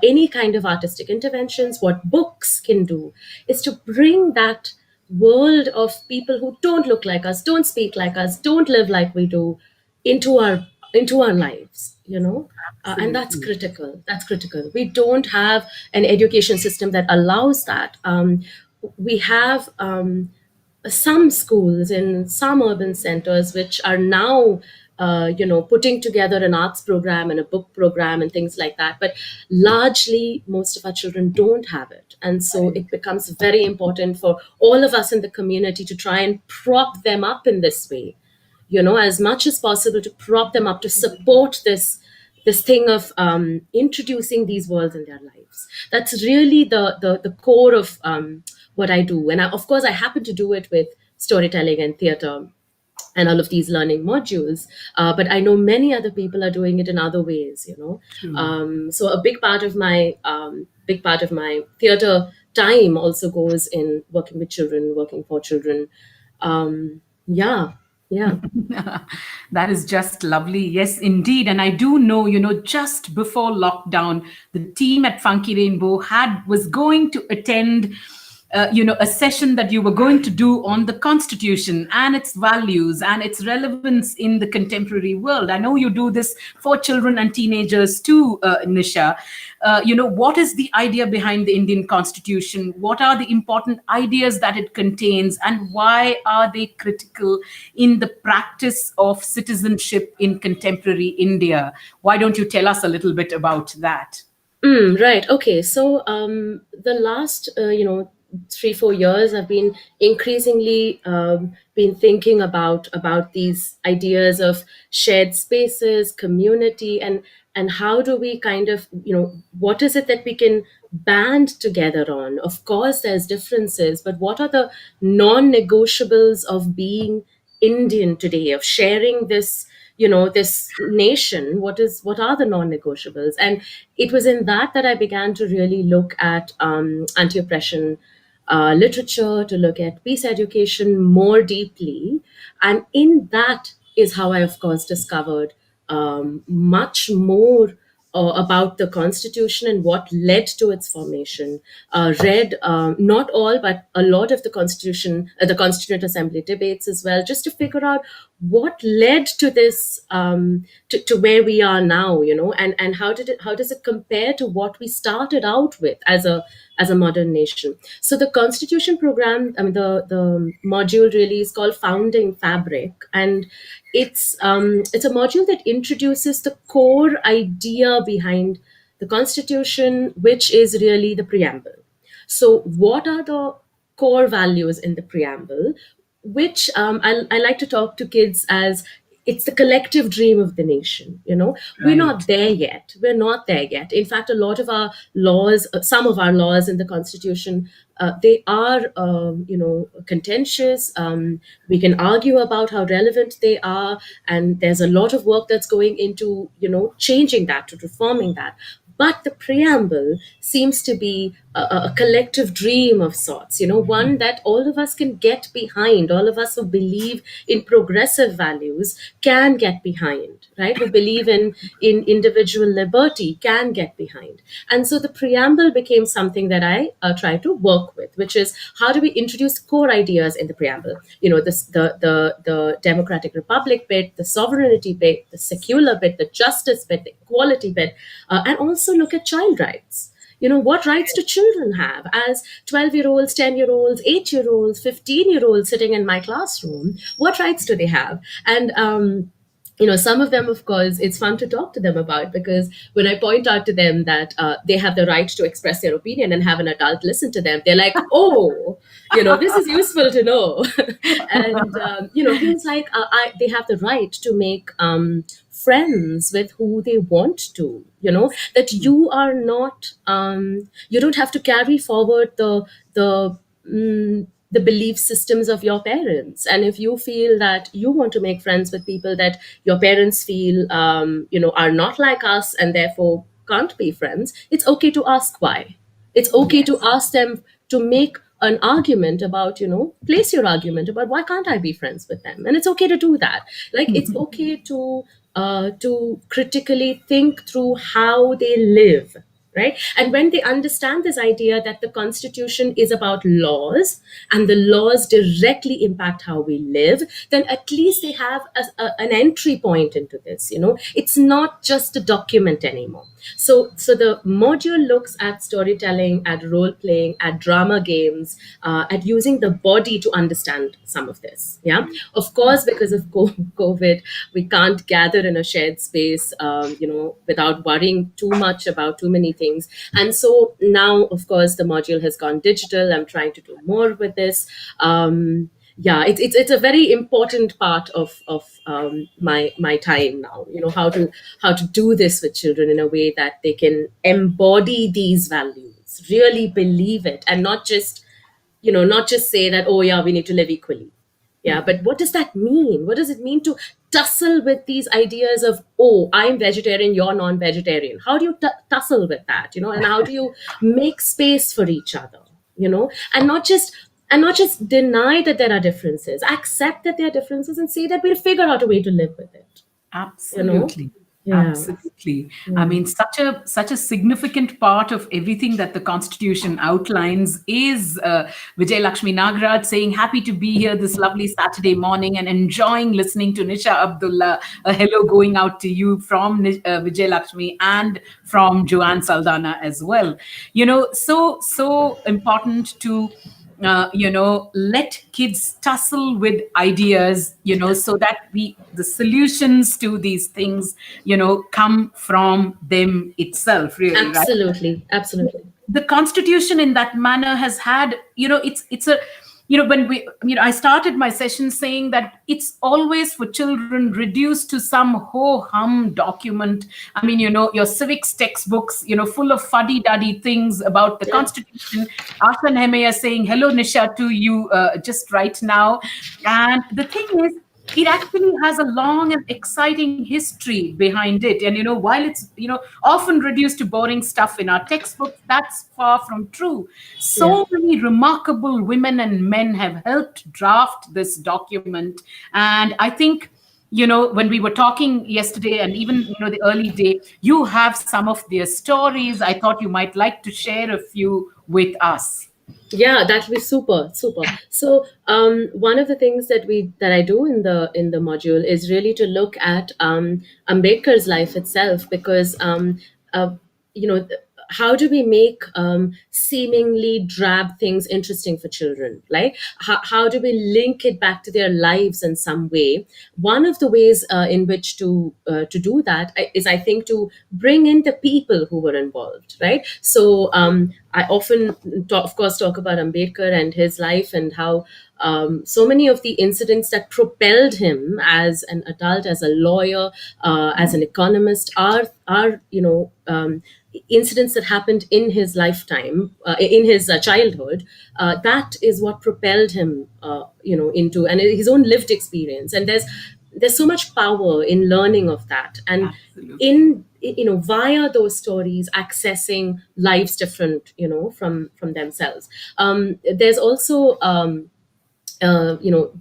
S3: any kind of artistic interventions, what books can do, is to bring that world of people who don't look like us, don't speak like us, don't live like we do, into our lives, and that's
S1: Absolutely.
S3: critical. That's critical. We don't have an education system that allows that. We have some schools in some urban centers which are now putting together an arts program and a book program and things like that, but largely most of our children don't have it, and so
S1: Right.
S3: it becomes very important for all of us in the community to try and prop them up in this way, as much as possible, to prop them up, to support this thing of introducing these worlds in their lives. That's really the core of what I do. And of course, I happen to do it with storytelling and theater and all of these learning modules. But I know many other people are doing it in other ways.
S1: True.
S3: So a big part of my theater time also goes in working with children, working for children. Yeah, yeah.
S1: That is just lovely. Yes, indeed. And I do know, just before lockdown, the team at Funky Rainbow was going to attend a session that you were going to do on the Constitution and its values and its relevance in the contemporary world. I know you do this for children and teenagers too, Nisha. What is the idea behind the Indian Constitution? What are the important ideas that it contains, and why are they critical in the practice of citizenship in contemporary India? Why don't you tell us a little bit about that?
S3: Right. Okay. So the last 3-4 years, I've been increasingly been thinking about these ideas of shared spaces, community, and how do we kind of, what is it that we can band together on? Of course, there's differences, but what are the non-negotiables of being Indian today, of sharing this nation? What are the non-negotiables? And it was in that I began to really look at anti-oppression literature, to look at peace education more deeply. And in that is how I, of course, discovered much more about the Constitution and what led to its formation. Read not all, but a lot of the Constitution, the Constituent Assembly debates as well, just to figure out what led to this, to where we are now, and how does it compare to what we started out with as a modern nation. So the Constitution program, I mean, the module really is called Founding Fabric, and it's a module that introduces the core idea behind the Constitution, which is really the preamble. So, what are the core values in the preamble? Which I like to talk to kids as it's the collective dream of the nation. We're
S1: Right.
S3: not there yet. We're not there yet. In fact, a lot of our laws, some of our laws in the Constitution, they are, contentious. We can argue about how relevant they are, and there's a lot of work that's going into, changing that, to reforming that. But the preamble seems to be a collective dream of sorts, one that all of us can get behind. All of us who believe in progressive values can get behind, right? Who believe in individual liberty can get behind. And so the preamble became something that I try to work with, which is how do we introduce core ideas in the preamble? The democratic republic bit, the sovereignty bit, the secular bit, the justice bit, the equality bit, and also look at child rights. What rights do children have as 12-year-olds, 10-year-olds, 8-year-olds, 15-year-olds sitting in my classroom? What rights do they have? And some of them, of course, it's fun to talk to them about, because when I point out to them that they have the right to express their opinion and have an adult listen to them, they're like, oh, this is useful to know. And things like they have the right to make friends with who they want to, that you are not, you don't have to carry forward the belief systems of your parents. And if you feel that you want to make friends with people that your parents feel are not like us and therefore can't be friends, it's okay to ask why. It's okay to
S1: Yes.
S3: ask them to make an argument about, place your argument about why can't I be friends with them. And it's okay to do that. Like, it's okay to critically think through how they live, right? And when they understand this idea that the constitution is about laws and the laws directly impact how we live, then at least they have an entry point into this. It's not just a document anymore. So the module looks at storytelling, at role playing, at drama games, at using the body to understand some of this. Yeah, of course, because of COVID, we can't gather in a shared space, without worrying too much about too many things. And so now, of course, the module has gone digital. I'm trying to do more with this. Yeah, it's a very important part of my time now. How to do this with children in a way that they can embody these values, really believe it, and not just say that, oh yeah, we need to live equally. Yeah, but what does that mean? What does it mean to tussle with these ideas of, oh, I'm vegetarian, you're non-vegetarian? How do you tussle with that? And how do you make space for each other? And not just deny that there are differences, accept that there are differences, and say that we'll figure out a way to live with it. you know
S1: Absolutely.
S3: yeah.
S1: Absolutely. I
S3: Yeah.
S1: mean, such a significant part of everything that the Constitution outlines is Vijay Lakshmi Nagraj saying, "Happy to be here this lovely Saturday morning and enjoying listening to Nisha Abdullah." A hello going out to you from Vijay Lakshmi and from Joanne Saldana as well. So important to let kids tussle with ideas, so that the solutions to these things, come from them itself, really, right?
S3: Absolutely, absolutely.
S1: The constitution in that manner has had, it's a, when we, I started my session saying that it's always for children reduced to some ho hum document. I mean, your civics textbooks, full of fuddy duddy things about the
S3: Yeah.
S1: constitution. Ashan Hemeya saying hello Nisha to you just right now. And the thing is, it actually has a long and exciting history behind it. And while it's often reduced to boring stuff in our textbooks, that's far from true.
S3: Yeah.
S1: So many remarkable women and men have helped draft this document. And I think, when we were talking yesterday and even the early day, you have some of their stories. I thought you might like to share a few with us.
S3: Yeah, that would be super, super. So, one of the things that I do in the module is really to look at Ambedkar's life itself, because uh, you know th- how do we make seemingly drab things interesting for children? Like, how do we link it back to their lives in some way? One of the ways in which to do that is, I think, to bring in the people who were involved, right? So I often, of course, talk about Ambedkar and his life, and how so many of the incidents that propelled him as an adult, as a lawyer, as an economist, are incidents that happened in his lifetime, in his childhood. That is what propelled him, into, and his own lived experience. And there's so much power in learning of that, and
S1: Absolutely.
S3: in via those stories accessing lives different, from themselves. There's also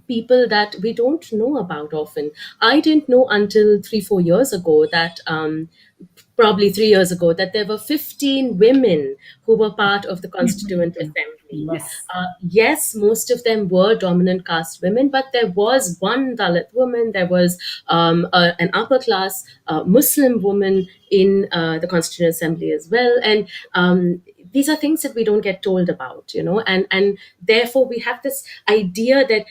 S3: people that we don't know about often. I didn't know until 3-4 years ago that probably 3 years ago, that there were 15 women who were part of the Constituent Assembly.
S1: Yes.
S3: Yes, most of them were dominant caste women, but there was one Dalit woman, there was an upper class Muslim woman in the Constituent Assembly as well. And these are things that we don't get told about, and therefore we have this idea that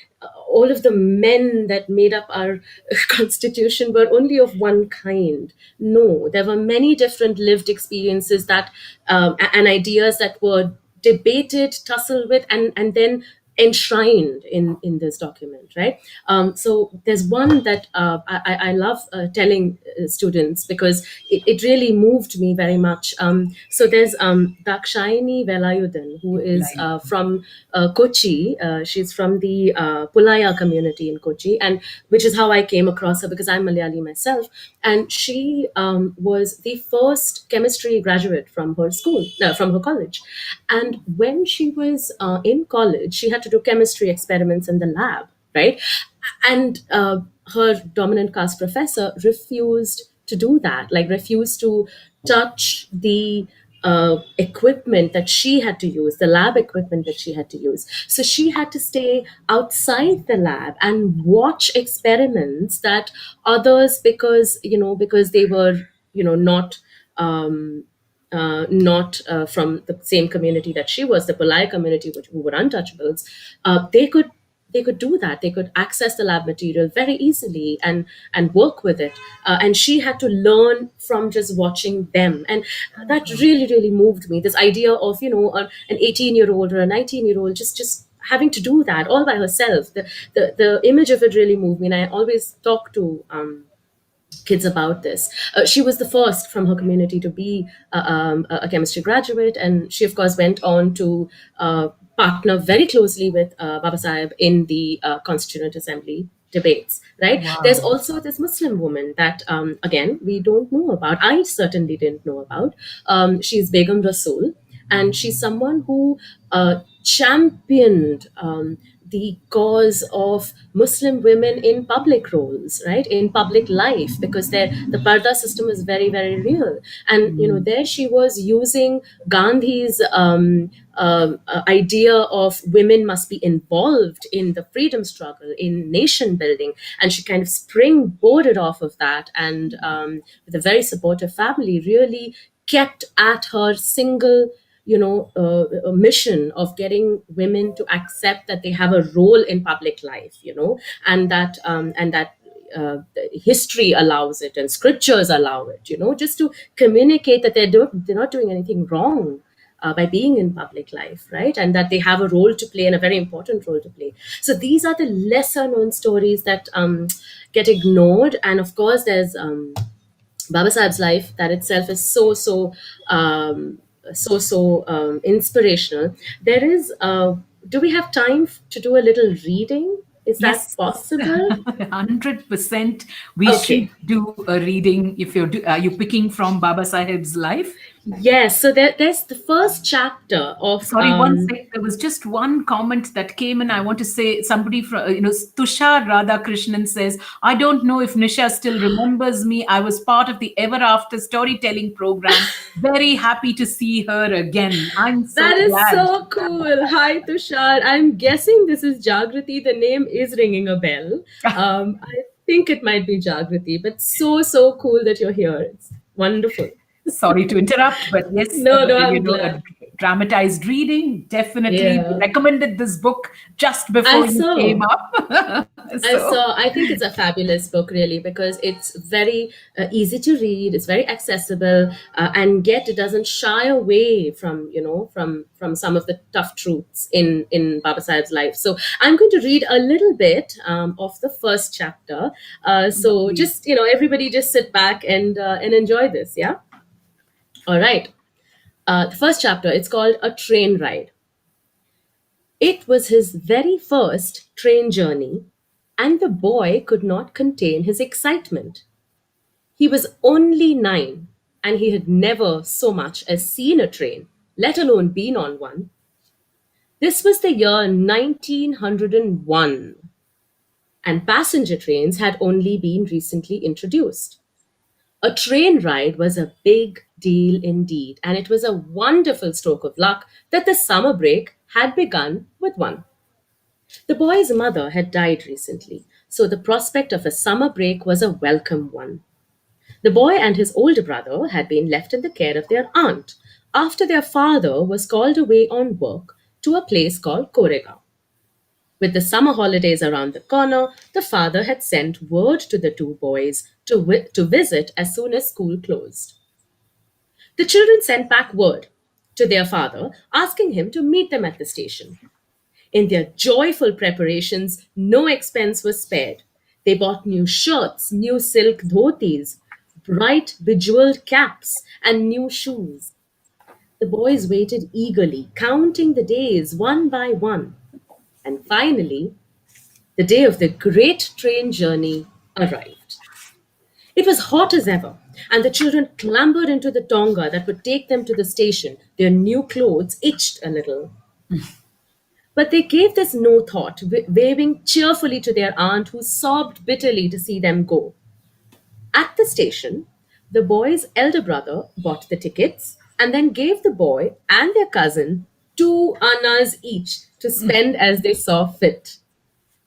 S3: all of the men that made up our constitution were only of one kind. No, there were many different lived experiences that and ideas that were debated, tussled with, and then enshrined in this document, right? So there's one that I love telling students, because it really moved me very much. So there's Dakshayani Velayudan, who is from Kochi. She's from the Pulaya community in Kochi, and which is how I came across her, because I'm Malayali myself. And she was the first chemistry graduate from her school, from her college. And when she was in college, she had to do chemistry experiments in the lab, right? And her dominant caste professor refused to do that, like refused to touch the equipment that she had to use, the lab equipment that she had to use. So she had to stay outside the lab and watch experiments that others, because they were, not. Not from the same community that she was, the Palai community, who were untouchables, they could do that. They could access the lab material very easily and work with it. And she had to learn from just watching them, and that really really moved me. This idea of an 18-year-old or a 19-year-old just having to do that all by herself. The image of it really moved me, and I always talk to kids about this. She was the first from her community to be a chemistry graduate, and she, of course, went on to partner very closely with Baba Sahib in the Constituent Assembly debates. Right? There's
S1: Wow.
S3: also this Muslim woman that, again, we don't know about. I certainly didn't know about. She's Begum Rasool, and she's someone who championed the cause of Muslim women in public roles, right, in public life, because the parda system is very, very real. And
S1: Mm.
S3: there she was using Gandhi's idea of women must be involved in the freedom struggle, in nation building, and she kind of springboarded off of that, and with a very supportive family, really kept at her single a mission of getting women to accept that they have a role in public life, and that history allows it and scriptures allow it, just to communicate that they're not doing anything wrong by being in public life, right? And that they have a role to play, and a very important role to play. So these are the lesser known stories that get ignored. And of course, there's Baba Sahib's life, that itself is inspirational. There is. Do we have time to do a little reading? Is that
S1: Yes,
S3: possible?
S1: 100%. We should
S3: Okay.
S1: do a reading. If are you picking from Baba Sahib's life?
S3: Yes. So there's the first chapter of.
S1: Sorry, one sec. There was just one comment that came in. I want to say somebody from, Tushar Radhakrishnan says, I don't know if Nisha still remembers me. I was part of the Ever After storytelling program. Very happy to see her again. I'm so
S3: That is
S1: glad.
S3: so cool. Hi, Tushar. I'm guessing this is Jagrati. The name is ringing a bell. I think it might be Jagrati, but so cool that you're here. It's wonderful.
S1: Sorry to interrupt, but yes,
S3: No, I'm
S1: a
S3: glad.
S1: dramatized reading. Definitely
S3: Yeah.
S1: recommended this book just
S3: I
S1: before you came
S3: saw.
S1: up.
S3: I
S1: So,
S3: saw. I think it's a fabulous book, really, because it's very easy to read. It's very accessible, and yet it doesn't shy away from from some of the tough truths in Baba Sahib's life. So I'm going to read a little bit of the first chapter. So
S1: please.
S3: just everybody, just sit back and enjoy this. Yeah. All right. The first chapter. It's called A Train Ride. It was his very first train journey, and the boy could not contain his excitement. He was only 9, and he had never so much as seen a train, let alone been on one. This was the year 1901, and passenger trains had only been recently introduced. A train ride was a big deal indeed, and it was a wonderful stroke of luck that the summer break had begun with one. The boy's mother had died recently, so the prospect of a summer break was a welcome one. The boy and his older brother had been left in the care of their aunt after their father was called away on work to a place called Koregaon. With the summer holidays around the corner, the father had sent word to the two boys to visit as soon as school closed. The children sent back word to their father asking him to meet them at the station. In their joyful preparations, no expense was spared. They bought new shirts, new silk dhotis, bright bejeweled caps, and new shoes. The boys waited eagerly, counting the days one by one. And finally, the day of the great train journey arrived. It was hot as ever, and the children clambered into the tonga that would take them to the station. Their new clothes itched a little. But they gave this no thought, waving cheerfully to their aunt, who sobbed bitterly to see them go. At the station, the boy's elder brother bought the tickets, and then gave the boy and their cousin 2 annas each to spend as they saw fit.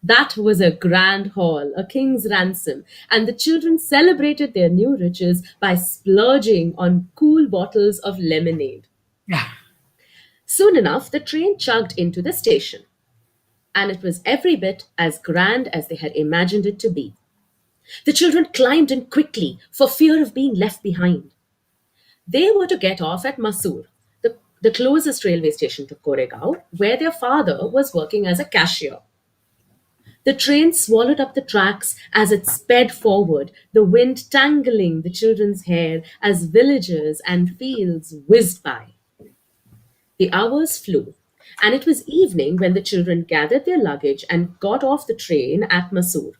S3: That was a grand haul, a king's ransom, and the children celebrated their new riches by splurging on cool bottles of lemonade.
S1: Yeah.
S3: Soon enough, the train chugged into the station, and it was every bit as grand as they had imagined it to be. The children climbed in quickly for fear of being left behind. They were to get off at Masur, the closest railway station to Koregaon, where their father was working as a cashier. The train swallowed up the tracks as it sped forward, the wind tangling the children's hair as villages and fields whizzed by. The hours flew, and it was evening when the children gathered their luggage and got off the train at Masur.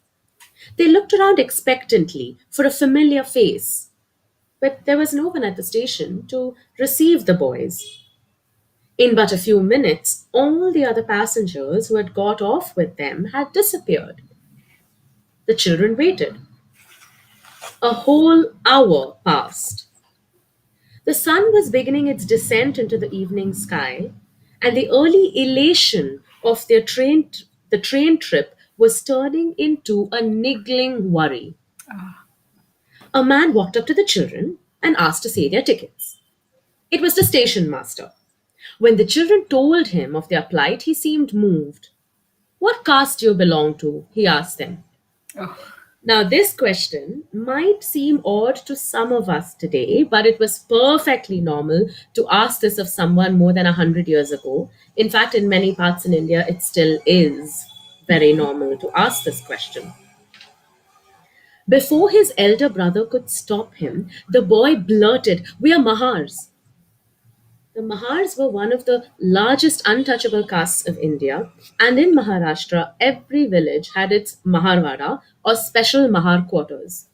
S3: They looked around expectantly for a familiar face, but there was no one at the station to receive the boys. In but a few minutes, all the other passengers who had got off with them had disappeared. The children waited. A whole hour passed. The sun was beginning its descent into the evening sky, and the early elation of the train trip was turning into a niggling worry. A man walked up to the children and asked to see their tickets. It was the station master. When the children told him of their plight, he seemed moved. "What caste do you belong to?" he asked them.
S1: Oh,
S3: Now, this question might seem odd to some of us today, but it was perfectly normal to ask this of someone more than 100 years ago. In fact, in many parts in India, it still is very normal to ask this question. Before his elder brother could stop him, the boy blurted, "We are Mahars." The Mahars were one of the largest untouchable castes of India, and in Maharashtra, every village had its Maharwada or special Mahar quarters.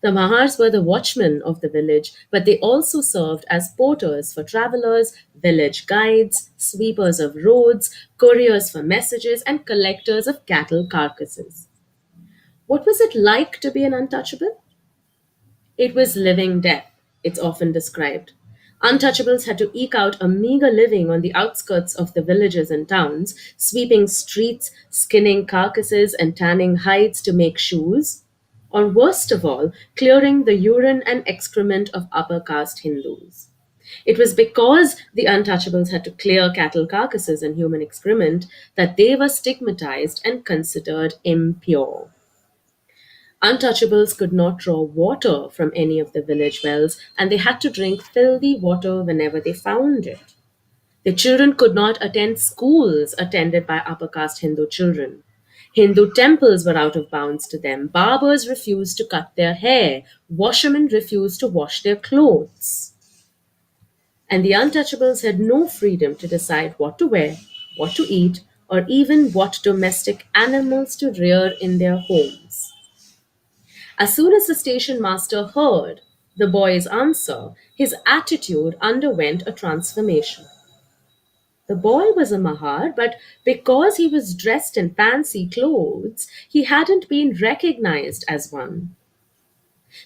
S3: The Mahars were the watchmen of the village, but they also served as porters for travelers, village guides, sweepers of roads, couriers for messages, and collectors of cattle carcasses. What was it like to be an untouchable? It was living death, it's often described. Untouchables had to eke out a meager living on the outskirts of the villages and towns, sweeping streets, skinning carcasses, and tanning hides to make shoes. Or worst of all, clearing the urine and excrement of upper caste Hindus. It was because the untouchables had to clear cattle carcasses and human excrement that they were stigmatized and considered impure. Untouchables could not draw water from any of the village wells, and they had to drink filthy water whenever they found it. The children could not attend schools attended by upper caste Hindu children. Hindu temples were out of bounds to them. Barbers refused to cut their hair. Washermen refused to wash their clothes. And the untouchables had no freedom to decide what to wear, what to eat, or even what domestic animals to rear in their homes. As soon as the station master heard the boy's answer, his attitude underwent a transformation. The boy was a Mahar, but because he was dressed in fancy clothes, he hadn't been recognized as one.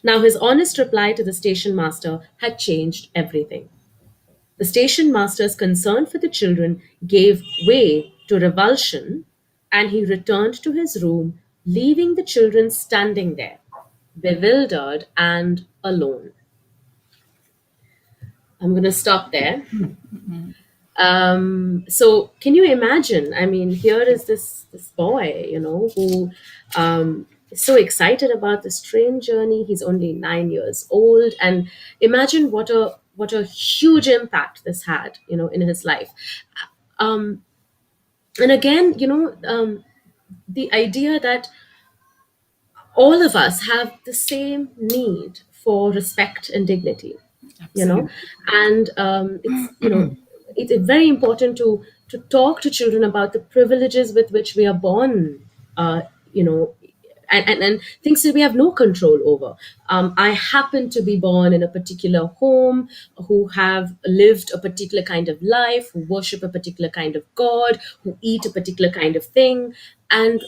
S3: Now, his honest reply to the station master had changed everything. The station master's concern for the children gave way to revulsion, and he returned to his room, leaving the children standing there, bewildered and alone. I'm going to stop there. So can you imagine? I mean, here is this boy, who is so excited about this train journey. He's only 9 years old, and imagine what a huge impact this had, in his life. Um, and again, the idea that all of us have the same need for respect and dignity, you know
S1: absolutely.
S3: and it's very important to talk to children about the privileges with which we are born, uh, you know and things that we have no control over. I happen to be born in a particular home, who have lived a particular kind of life, who worship a particular kind of god, who eat a particular kind of thing, and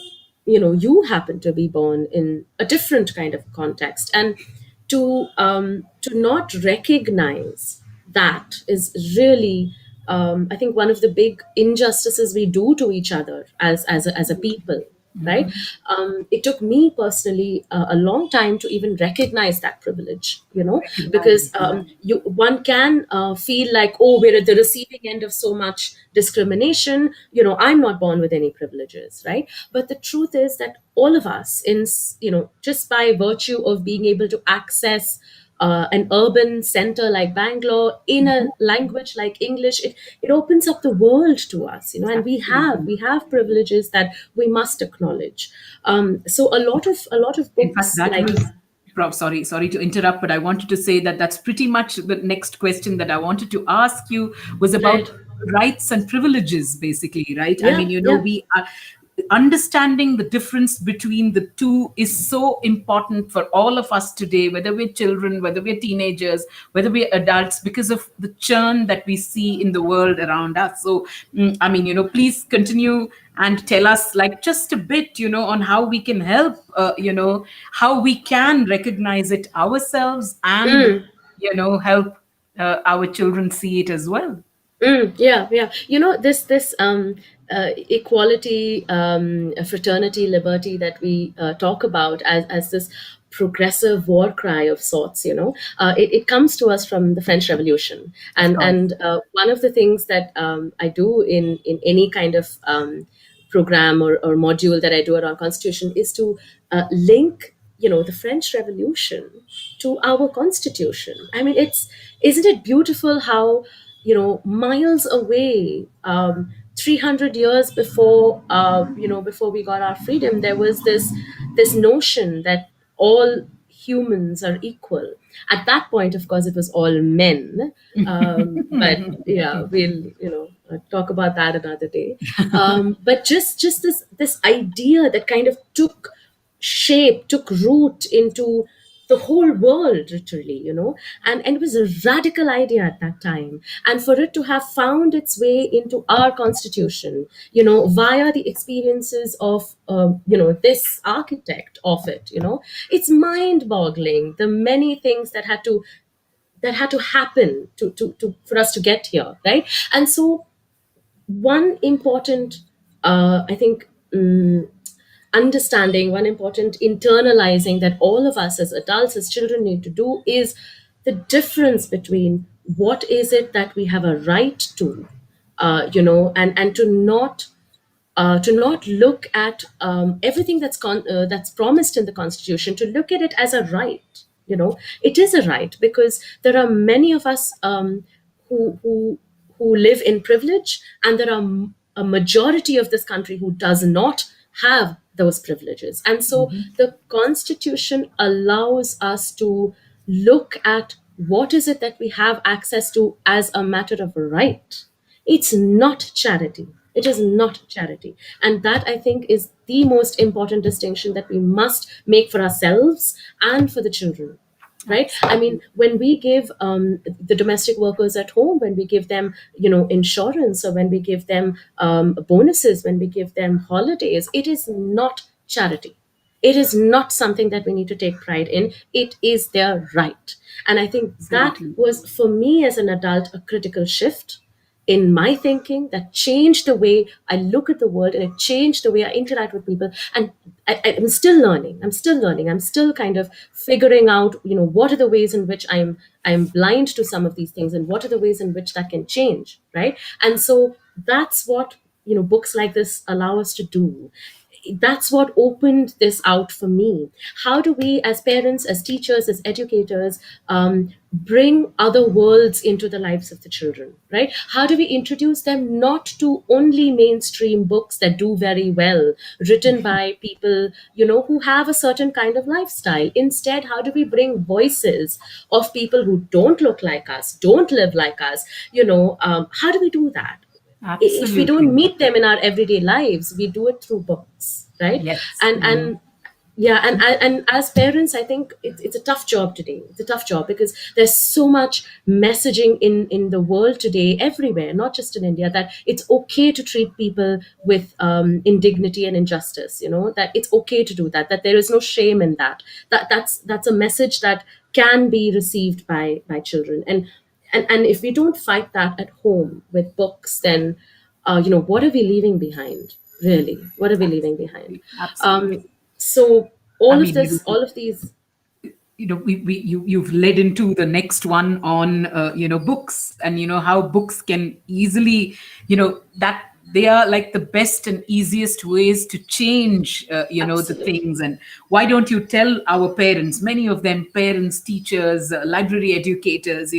S3: you happen to be born in a different kind of context. And to not recognize that is really, I think, one of the big injustices we do to each other as a people, right? It took me personally a long time to even recognize that privilege, because
S1: Recognize, yeah.
S3: you one can feel like, oh, we're at the receiving end of so much discrimination. I'm not born with any privileges, right? But the truth is that all of us, just by virtue of being able to access an urban center like Bangalore in a language like English, it opens up the world to us, and we
S1: Absolutely.
S3: have privileges that we must acknowledge. So a lot of
S1: In fact,
S3: books
S1: that
S3: like,
S1: was, sorry to interrupt, but I wanted to say that that's pretty much the next question that I wanted to ask you was
S3: right,
S1: about rights and privileges, basically, right? I
S3: yeah,
S1: mean,
S3: yeah,
S1: we are understanding the difference between the two is so important for all of us today, whether we're children, whether we're teenagers, whether we're adults, because of the churn that we see in the world around us. So, I mean, please continue and tell us, like, just a bit, on how we can help, how we can recognize it ourselves and, help our children see it as well.
S3: yeah, yeah. This equality, fraternity, liberty that we talk about as this progressive war cry of sorts. It comes to us from the French Revolution,
S1: Of
S3: and
S1: course.
S3: one of the things that I do in any kind of program or module that I do around Constitution is to link, the French Revolution to our Constitution. I mean, isn't it beautiful how, miles away, 300 years before, before we got our freedom, there was this notion that all humans are equal. At that point, of course, it was all men. But yeah, we'll, talk about that another day. But just this idea that kind of took shape, took root into the whole world, literally, and it was a radical idea at that time. And for it to have found its way into our Constitution, via the experiences of, this architect of it, it's mind boggling, the many things that had to happen to for us to get here, right? And so one important, I think, understanding, one important internalizing that all of us as adults, as children, need to do is the difference between what is it that we have a right to, and to not look at everything that's promised in the Constitution, to look at it as a right. It is a right because there are many of us, who live in privilege, and there are a majority of this country who does not have those privileges. And so the Constitution allows us to look at what is it that we have access to as a matter of right. It's not charity. It is not charity. And that, I think, is the most important distinction that we must make for ourselves and for the children. Right? I mean,
S1: Absolutely.
S3: when we give the domestic workers at home, when we give them, insurance, or when we give them bonuses, when we give them holidays, it is not charity. It is not something that we need to take pride in. It is their right. And I think that
S1: Absolutely.
S3: was, for me as an adult, a critical shift in my thinking that changed the way I look at the world, and it changed the way I interact with people. And I'm still learning. I'm still learning. I'm still kind of figuring out, what are the ways in which I'm blind to some of these things, and what are the ways in which that can change, right? And so that's what, books like this allow us to do. That's what opened this out for me. How do we, as parents, as teachers, as educators, bring other worlds into the lives of the children, right? How do we introduce them not to only mainstream books that do very well, written by people, who have a certain kind of lifestyle? Instead, how do we bring voices of people who don't look like us, don't live like us? How do we do that? If we don't
S1: Absolutely.
S3: meet them in our everyday lives, we do it through books, right?
S1: Yes.
S3: And yeah, and as parents, I think it's a tough job today. It's a tough job because there's so much messaging in the world today, everywhere, not just in India, that it's okay to treat people with indignity and injustice. That it's okay to do that. That there is no shame in that. That's a message that can be received by children. And And if we don't fight that at home with books, then what are we leaving behind? Really, what are we leaving behind?
S1: Absolutely.
S3: So
S1: I
S3: all of
S1: mean,
S3: this, all of these,
S1: you've led into the next one on books, and how books can easily, that they are like the best and easiest ways to change the
S3: absolutely.
S1: things. And why don't you tell our parents, many of them parents, teachers, library educators,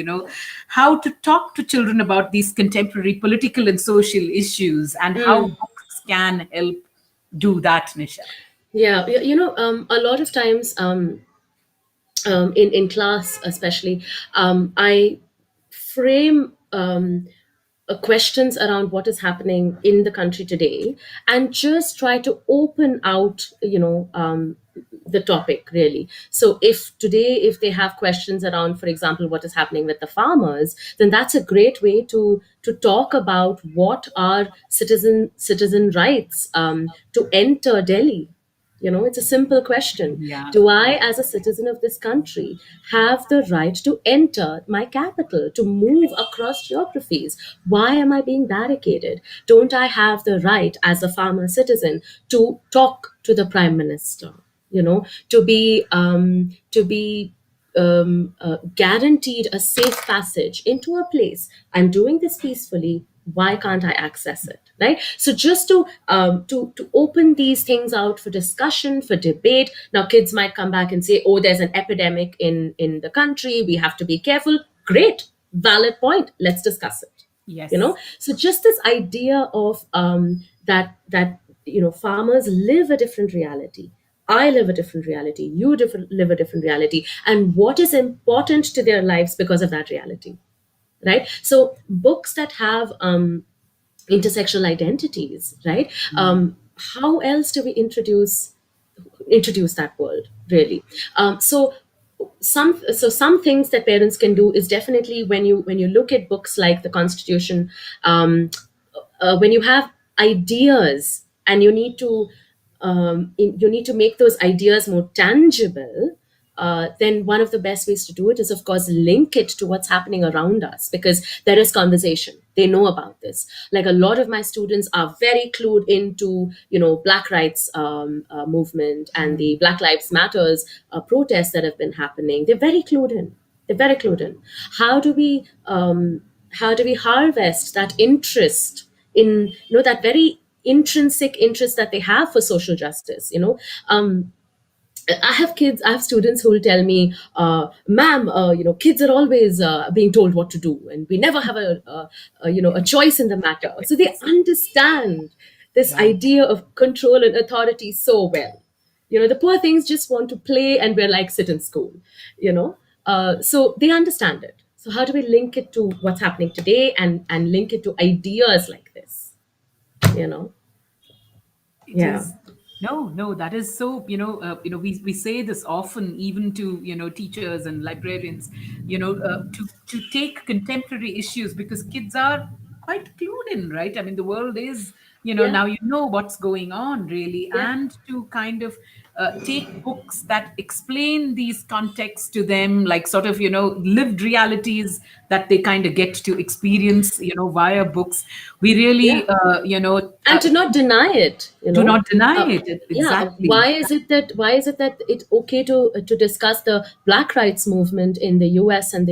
S1: how to talk to children about these contemporary political and social issues, and how
S3: Mm.
S1: books can help do that, Nisha?
S3: Yeah, a lot of times, in class especially, I frame questions around what is happening in the country today, and just try to open out the topic, really. So if today, if they have questions around, for example, what is happening with the farmers, then that's a great way to talk about what are citizen rights to enter Delhi. It's a simple question.
S1: Yeah.
S3: Do I, as a citizen of this country, have the right to enter my capital, to move across geographies? Why am I being barricaded? Don't I have the right, as a farmer citizen, to talk to the prime minister? To be guaranteed a safe passage into a place. I'm doing this peacefully. Why can't I access it? Right. So just to open these things out for discussion, for debate. Now, kids might come back and say, "Oh, there's an epidemic in the country. We have to be careful." Great, valid point. Let's discuss it.
S1: Yes.
S3: So just this idea of that farmers live a different reality. I live a different reality. You live a different reality, and what is important to their lives because of that reality, right? So books that have intersectional identities, right? How else do we introduce that world, really? Some things that parents can do is definitely, when you look at books like the Constitution, when you have ideas and you need to make those ideas more tangible, then one of the best ways to do it is, of course, link it to what's happening around us, because there is conversation. They know about this. Like, a lot of my students are very clued into, Black rights movement and the Black Lives Matters protests that have been happening. They're very clued in. They're very clued in. How do we how do we harvest that interest in, that very intrinsic interest that they have for social justice? I have students who will tell me, "Ma'am, kids are always being told what to do, and we never have a choice in the matter." So they understand this
S1: Right.
S3: idea of control and authority so well. The poor things just want to play, and we're like, sit in school. So they understand it. So how do we link it to what's happening today, and link it to ideas like this? You know?
S1: It
S3: Yeah.
S1: is. No, that is so, we say this often, even to, teachers and librarians, to take contemporary issues, because kids are quite clued in, right? I mean, the world is,
S3: Yeah.
S1: now what's going on, really,
S3: Yeah.
S1: and to kind of take books that explain these contexts to them, like sort of, lived realities that they kind of get to experience, via books. We
S3: Yeah.
S1: really,
S3: And to not deny it.
S1: do not deny it.
S3: Yeah,
S1: Exactly.
S3: why is it that it's okay to discuss the Black rights movement in the US and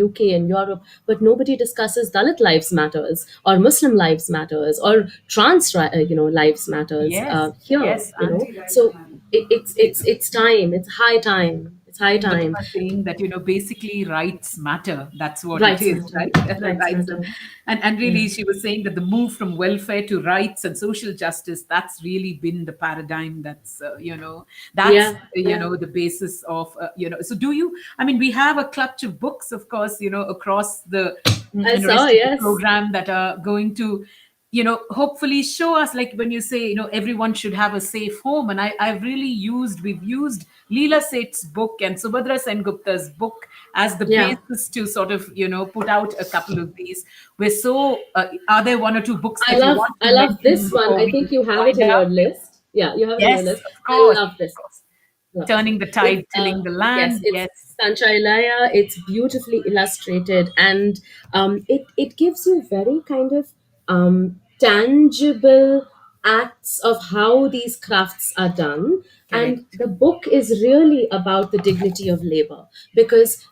S3: UK and Europe, but nobody discusses Dalit lives matters, or Muslim lives matters, or lives matters
S1: Yes,
S3: here.
S1: yes,
S2: Anti-lives
S3: So
S2: matter.
S3: it's time. It's high time. It's high
S1: but you
S3: time.
S1: are saying that, basically rights matter. That's what it
S3: Rights
S1: is,
S3: matter.
S1: right?
S3: Rights
S1: Rights.
S3: matter.
S1: And
S3: Yeah.
S1: really, she was saying that the move from welfare to rights and social justice, that's really been the paradigm. That's that's
S3: Yeah. Yeah.
S1: the basis of so do you, I mean, we have a clutch of books, of course, across the
S3: I saw.
S1: rest of the
S3: Yes.
S1: program, that are going to hopefully show us, like when you say, everyone should have a safe home. And we've used Leela Seth's book and Subhadra Sengupta's book as the
S3: Yeah.
S1: basis to sort of put out a couple of these. We're so are there one or two books
S3: I
S1: that you
S3: love
S1: want
S3: I
S1: to
S3: love
S1: mention
S3: this one.
S1: before
S3: I
S1: we
S3: think you have it
S1: wind
S3: in your
S1: up?
S3: list. Yeah, you have it in your
S1: Yes,
S3: list.
S1: of
S3: I
S1: course,
S3: love this
S1: of
S3: one.
S1: course. Turning the
S3: It's
S1: tide, tilling the
S3: yes,
S1: land.
S3: it's
S1: Yes,
S3: Sanchailaya. It's beautifully illustrated, and it gives you very kind of tangible acts of how these crafts are done. And
S1: correct.
S3: the book is really about the dignity of labor, because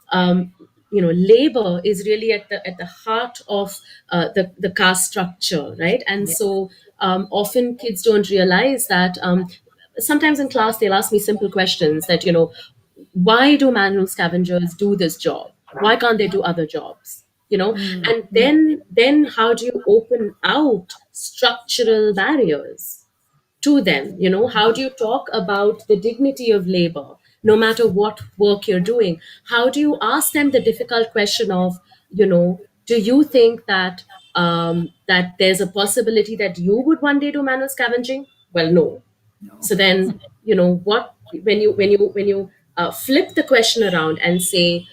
S3: labor is really at the heart of the caste structure, right? And
S1: Yes,
S3: so often kids don't realize that. Sometimes in class they'll ask me simple questions that, why do manual scavengers do this job? Why can't they do other jobs? And then how do you open out structural barriers to them? How do you talk about the dignity of labor, no matter what work you're doing? How do you ask them the difficult question of, do you think that that there's a possibility that you would one day do manual scavenging? Well, no.
S1: no,
S3: So then, what when you flip the question around and say,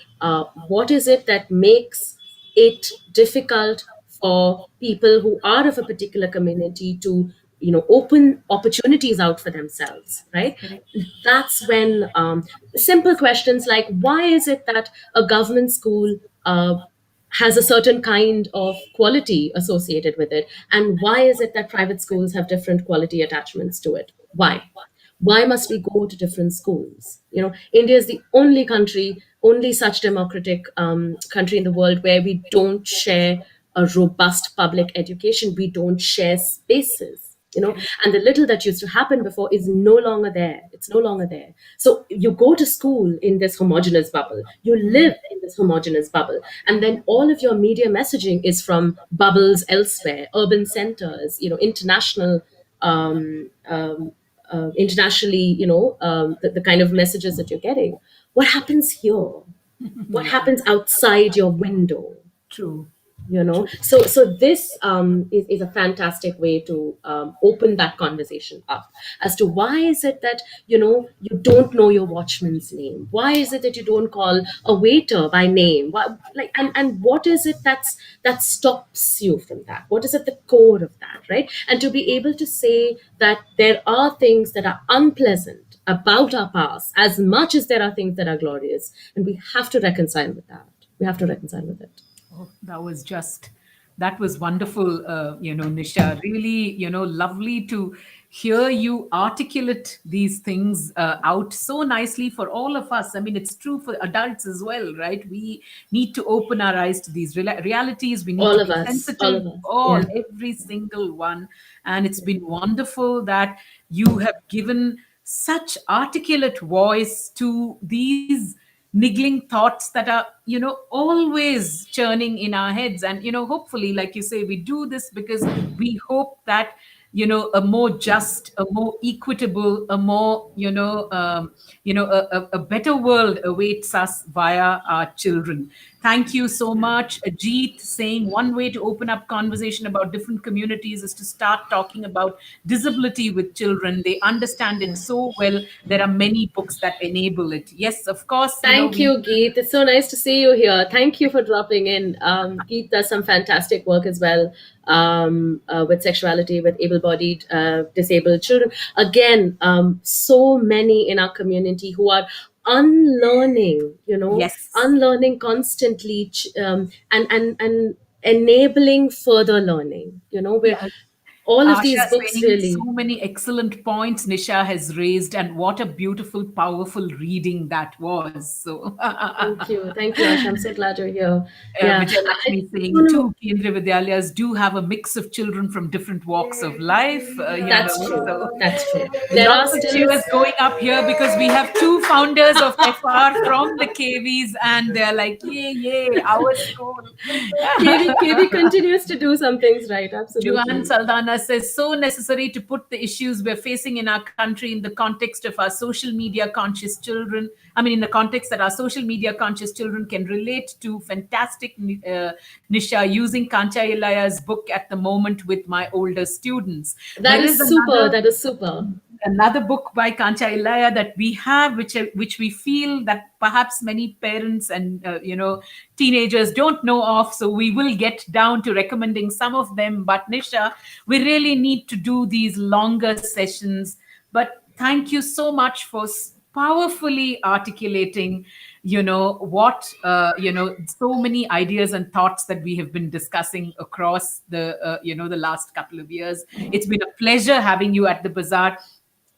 S3: what is it that makes it difficult for people who are of a particular community to, open opportunities out for themselves, right?
S1: correct.
S3: That's when simple questions like, why is it that a government school has a certain kind of quality associated with it, and why is it that private schools have different quality attachments to it? Why must we go to different schools? India is the only such democratic country in the world where we don't share a robust public education. We don't share spaces.
S1: Correct.
S3: And the little that used to happen before is no longer there. It's no longer there. So you go to school in this homogenous bubble. You live in this homogenous bubble. And then all of your media messaging is from bubbles elsewhere, urban centers, international internationally, the kind of messages that you're getting. What happens here? What
S1: Yeah,
S3: happens outside your window?
S1: true,
S3: You know
S1: true.
S3: so this is a fantastic way to open that conversation up as to why is it that you don't know your watchman's name, why is it that you don't call a waiter by name, and what is it that stops you from that, what is at the core of that, right? And to be able to say that there are things that are unpleasant about our past as much as there are things that are glorious, and we have to reconcile with that. We have to reconcile with it.
S1: Oh, that was wonderful, Nisha. Really, lovely to hear you articulate these things out so nicely for all of us. I mean, it's true for adults as well, right? We need to open our eyes to these realities. We need
S3: All
S1: to
S3: of
S1: be
S3: us, all
S1: sensitive,
S3: of us.
S1: all,
S3: Yeah.
S1: every single one. And it's been wonderful that you have given such articulate voice to these niggling thoughts that are always churning in our heads. And hopefully, like you say, we do this because we hope that a more just, a more equitable, a more a better world awaits us via our children. Thank you so much, Ajit, saying one way to open up conversation about different communities is to start talking about disability with children. They understand it so well. There are many books that enable it. Yes, of course,
S3: Thank
S1: we
S3: you, Geet. It's so nice to see you here. Thank you for dropping in. Geet does some fantastic work as well, with sexuality, with able-bodied, disabled children. Again, so many in our community who are unlearning,
S1: yes.
S3: unlearning constantly, and enabling further learning. We're
S1: Yeah,
S3: all of
S1: Asha
S3: these books
S1: saying so
S3: really.
S1: many excellent points Nisha has raised, and what a beautiful, powerful reading that was. So,
S3: Thank you, Ash. I'm so glad you're here. Yeah,
S1: Vijay
S3: I
S1: Lakshmi
S3: just
S1: saying
S3: want
S1: too,
S3: to.
S1: Kendriya Vidyalayas do have a mix of children from different walks of life,
S3: That's true.
S1: so
S3: That's true. There are
S1: lots of
S3: still.
S1: cheers going up here because we have two founders of FR from the KVs, and they're like, yay, yay, our school.
S3: KV continues to do some things right.
S1: Juan
S3: Absolutely.
S1: Saldana says, so necessary to put the issues we're facing in our country in the context of our social media conscious children. I mean, in the context that our social media conscious children can relate to. Fantastic, Nisha, using Kancha Ilaya's book at the moment with my older students.
S3: That
S1: There is
S3: is super.
S1: another
S3: That is super.
S1: book by Kancha Ilaya that we have, which we feel that perhaps many parents and teenagers don't know of. So we will get down to recommending some of them. But Nisha, we really need to do these longer sessions. But thank you so much for powerfully articulating, what, so many ideas and thoughts that we have been discussing across the last couple of years. It's been a pleasure having you at the Bazaar.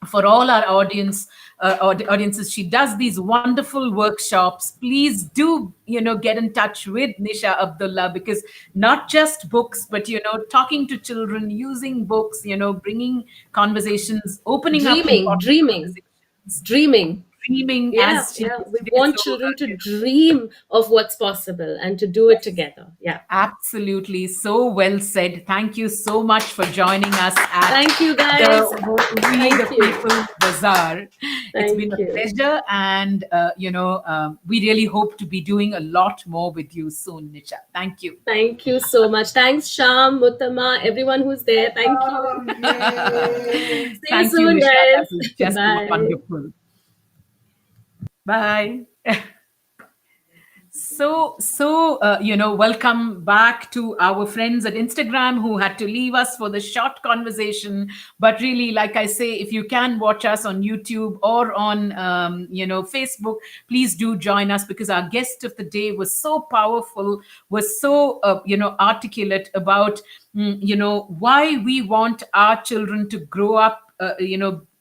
S1: For all our audiences, she does these wonderful workshops. Please do, get in touch with Nisha Abdullah, because not just books, but, talking to children, using books, bringing conversations, opening up
S3: Dreaming,
S1: important
S3: dreaming,
S1: conversations,
S3: dreaming.
S1: dreaming
S3: Yeah,
S1: as she
S3: yeah.
S1: is
S3: We
S1: today.
S3: want
S1: So
S3: children to dream of what's possible and to do it together. Yeah.
S1: absolutely, so well said. Thank you so much for joining us at
S3: Thank you, guys.
S1: the We
S3: Thank
S1: the
S3: you.
S1: People Bazaar. It's been
S3: Thank
S1: a
S3: you.
S1: pleasure, and we really hope to be doing a lot more with you soon, Nisha. Thank you.
S3: Thank you so much. Thanks, Sham, Muttama, everyone who's there. Thank you.
S2: Yay.
S3: See you
S1: Thank you,
S3: soon,
S1: Nisha. That
S3: guys.
S1: was just
S3: Bye.
S1: wonderful. Bye. Welcome back to our friends at Instagram who had to leave us for the short conversation. But really, like I say, if you can watch us on YouTube or on, Facebook, please do join us, because our guest of the day was so powerful, was so, articulate about, why we want our children to grow up,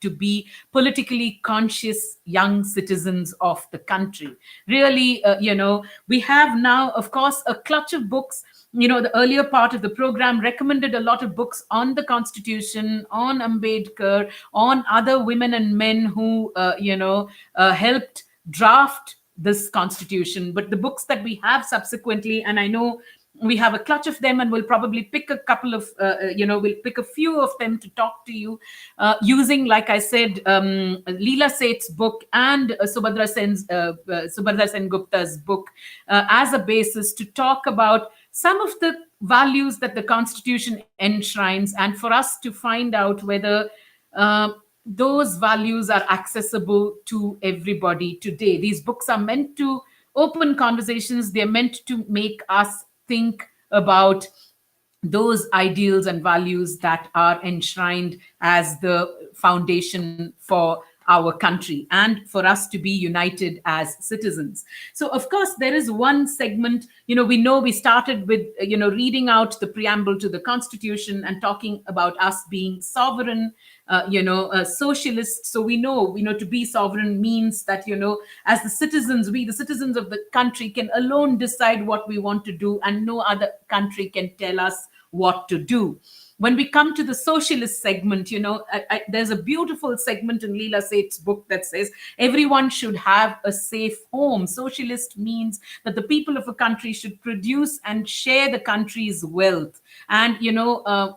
S1: to be politically conscious young citizens of the country. Really, we have now, of course, a clutch of books. The earlier part of the program recommended a lot of books on the Constitution, on Ambedkar, on other women and men who, helped draft this constitution. But the books that we have subsequently, and I know we have a clutch of them, and we'll probably pick a couple of, we'll pick a few of them to talk to you, using, like I said, Leela Seth's book and Subhadra Sen Gupta's book as a basis to talk about some of the values that the Constitution enshrines, and for us to find out whether those values are accessible to everybody today. These books are meant to open conversations, they're meant to make us think about those ideals and values that are enshrined as the foundation for our country and for us to be united as citizens. So of course there is one segment, we know we started with reading out the preamble to the Constitution and talking about us being sovereign, socialists. So we know, to be sovereign means that, as the citizens, we the citizens of the country can alone decide what we want to do, and no other country can tell us what to do. When we come to the socialist segment, there's a beautiful segment in Leela Seth's book that says everyone should have a safe home. Socialist means that the people of a country should produce and share the country's wealth. And,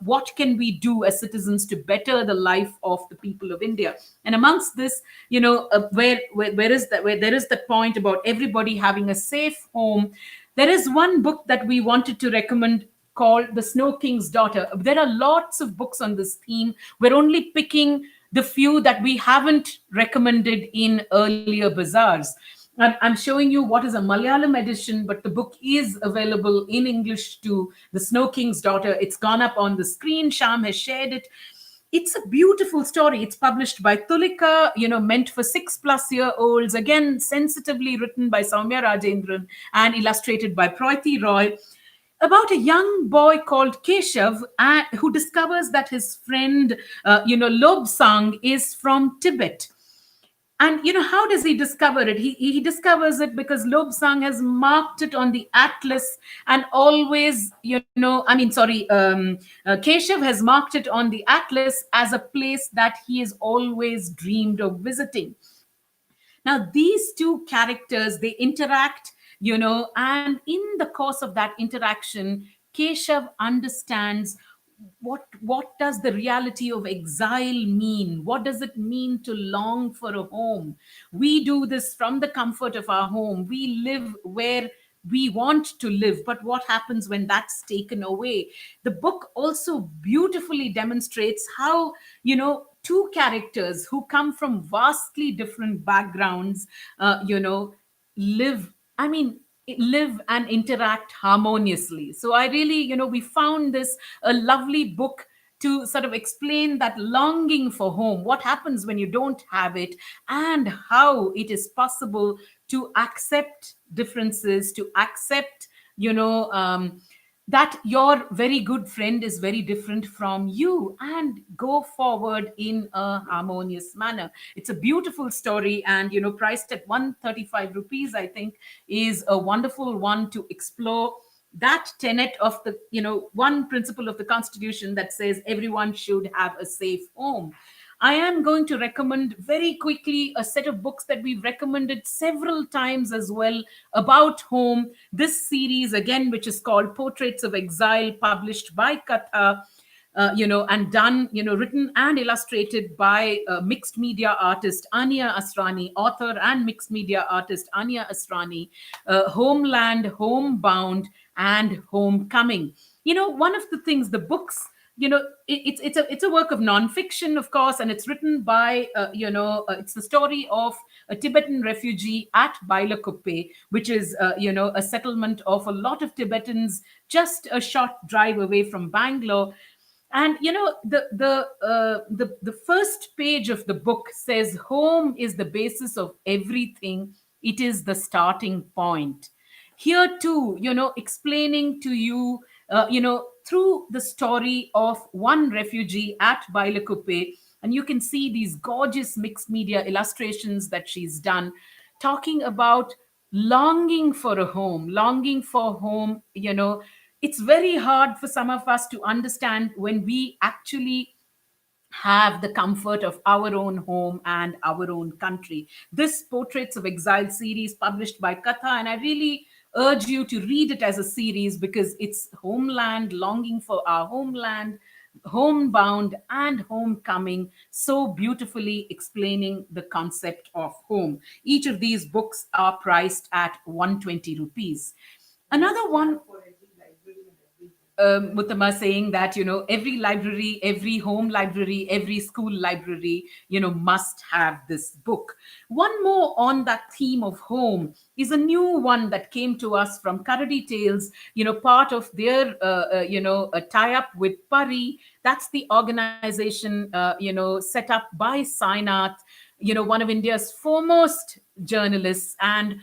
S1: what can we do as citizens to better the life of the people of India? And amongst this, where there is that point about everybody having a safe home, there is one book that we wanted to recommend called The Snow King's Daughter. There are lots of books on this theme. We're only picking the few that we haven't recommended in earlier bazaars. I'm showing you what is a Malayalam edition, but the book is available in English too. The Snow King's Daughter. It's gone up on the screen. Sham has shared it. It's a beautiful story. It's published by Tulika, meant for 6+-year-olds. Again, sensitively written by Soumya Rajendran and illustrated by Proiti Roy, about a young boy called Keshav, who discovers that his friend, Lobsang, is from Tibet. And how does he discover it? He discovers it because Lobsang has marked it on the atlas, and always, Keshav has marked it on the atlas as a place that he has always dreamed of visiting. Now, these two characters, they interact, and in the course of that interaction, Keshav understands what does the reality of exile mean? What does it mean to long for a home? We do this from the comfort of our home. We live where we want to live, but what happens when that's taken away? The book also beautifully demonstrates how, two characters who come from vastly different backgrounds, live, I mean, live and interact harmoniously. So I really, we found this a lovely book to sort of explain that longing for home, what happens when you don't have it, and how it is possible to accept differences, to accept, you know, that your very good friend is very different from you, and go forward in a harmonious manner. It's a beautiful story, and priced at 135 rupees, I think, is a wonderful one to explore that tenet of the one principle of the constitution that says everyone should have a safe home. I am going to recommend very quickly a set of books that we've recommended several times as well about home. This series, again, which is called Portraits of Exile, published by Katha, and done, written and illustrated by mixed media artist Ania Asrani, author and mixed media artist Ania Asrani. Homeland, Homebound, and Homecoming. One of the things, the books, it's a work of nonfiction, of course, and it's written by it's the story of a Tibetan refugee at Bailakuppe, which is a settlement of a lot of Tibetans just a short drive away from Bangalore. And the first page of the book says home is the basis of everything. It is the starting point. Here too, explaining to you, through the story of one refugee at Bailakuppe, and you can see these gorgeous mixed media illustrations that she's done, talking about longing for a home, longing for home. It's very hard for some of us to understand when we actually have the comfort of our own home and our own country. This Portraits of Exile series, published by Katha, and I really urge you to read it as a series because it's homeland, longing for our homeland, homebound, and homecoming, so beautifully explaining the concept of home. Each of these books are priced at 120 rupees. Another one, Muttama, saying that every library, every home library, every school library must have this book. One more on that theme of home is a new one that came to us from Karadi Tales, part of their a tie-up with Pari. That's the organization set up by Sainath, one of India's foremost journalists and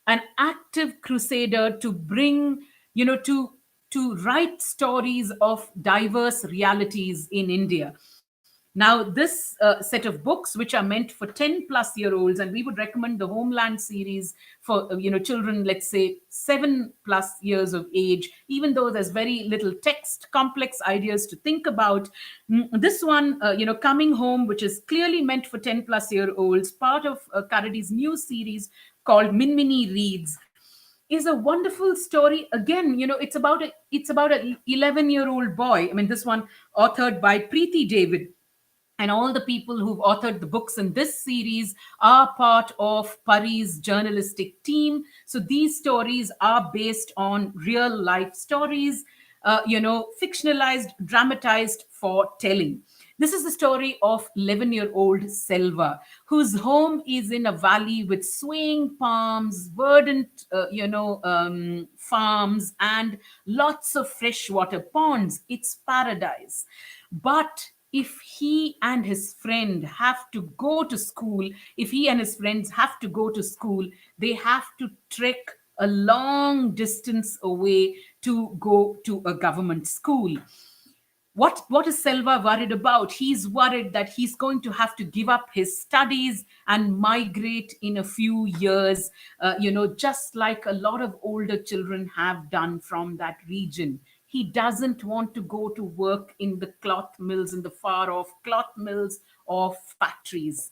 S1: an active crusader to bring to write stories of diverse realities in India. Now, this set of books, which are meant for 10 plus year olds, and we would recommend the Homeland series for children, let's say 7 plus years of age, even though there's very little text, complex ideas to think about. This one, Coming Home, which is clearly meant for 10 plus year olds, part of Karadi's new series called Minmini Reads, is a wonderful story. Again, it's about a 11-year-old boy. I mean, this one authored by Preeti David, and all the people who've authored the books in this series are part of Pari's journalistic team. So these stories are based on real life stories, fictionalized, dramatized for telling. This is the story of 11-year-old Selva, whose home is in a valley with swaying palms, verdant, farms, and lots of freshwater ponds. It's paradise. But if he and his friend have to go to school, if he and his friends have to go to school, they have to trek a long distance away to go to a government school. What is Selva worried about? He's worried that he's going to have to give up his studies and migrate in a few years, just like a lot of older children have done from that region. He doesn't want to go to work in the cloth mills, in the far off cloth mills or factories.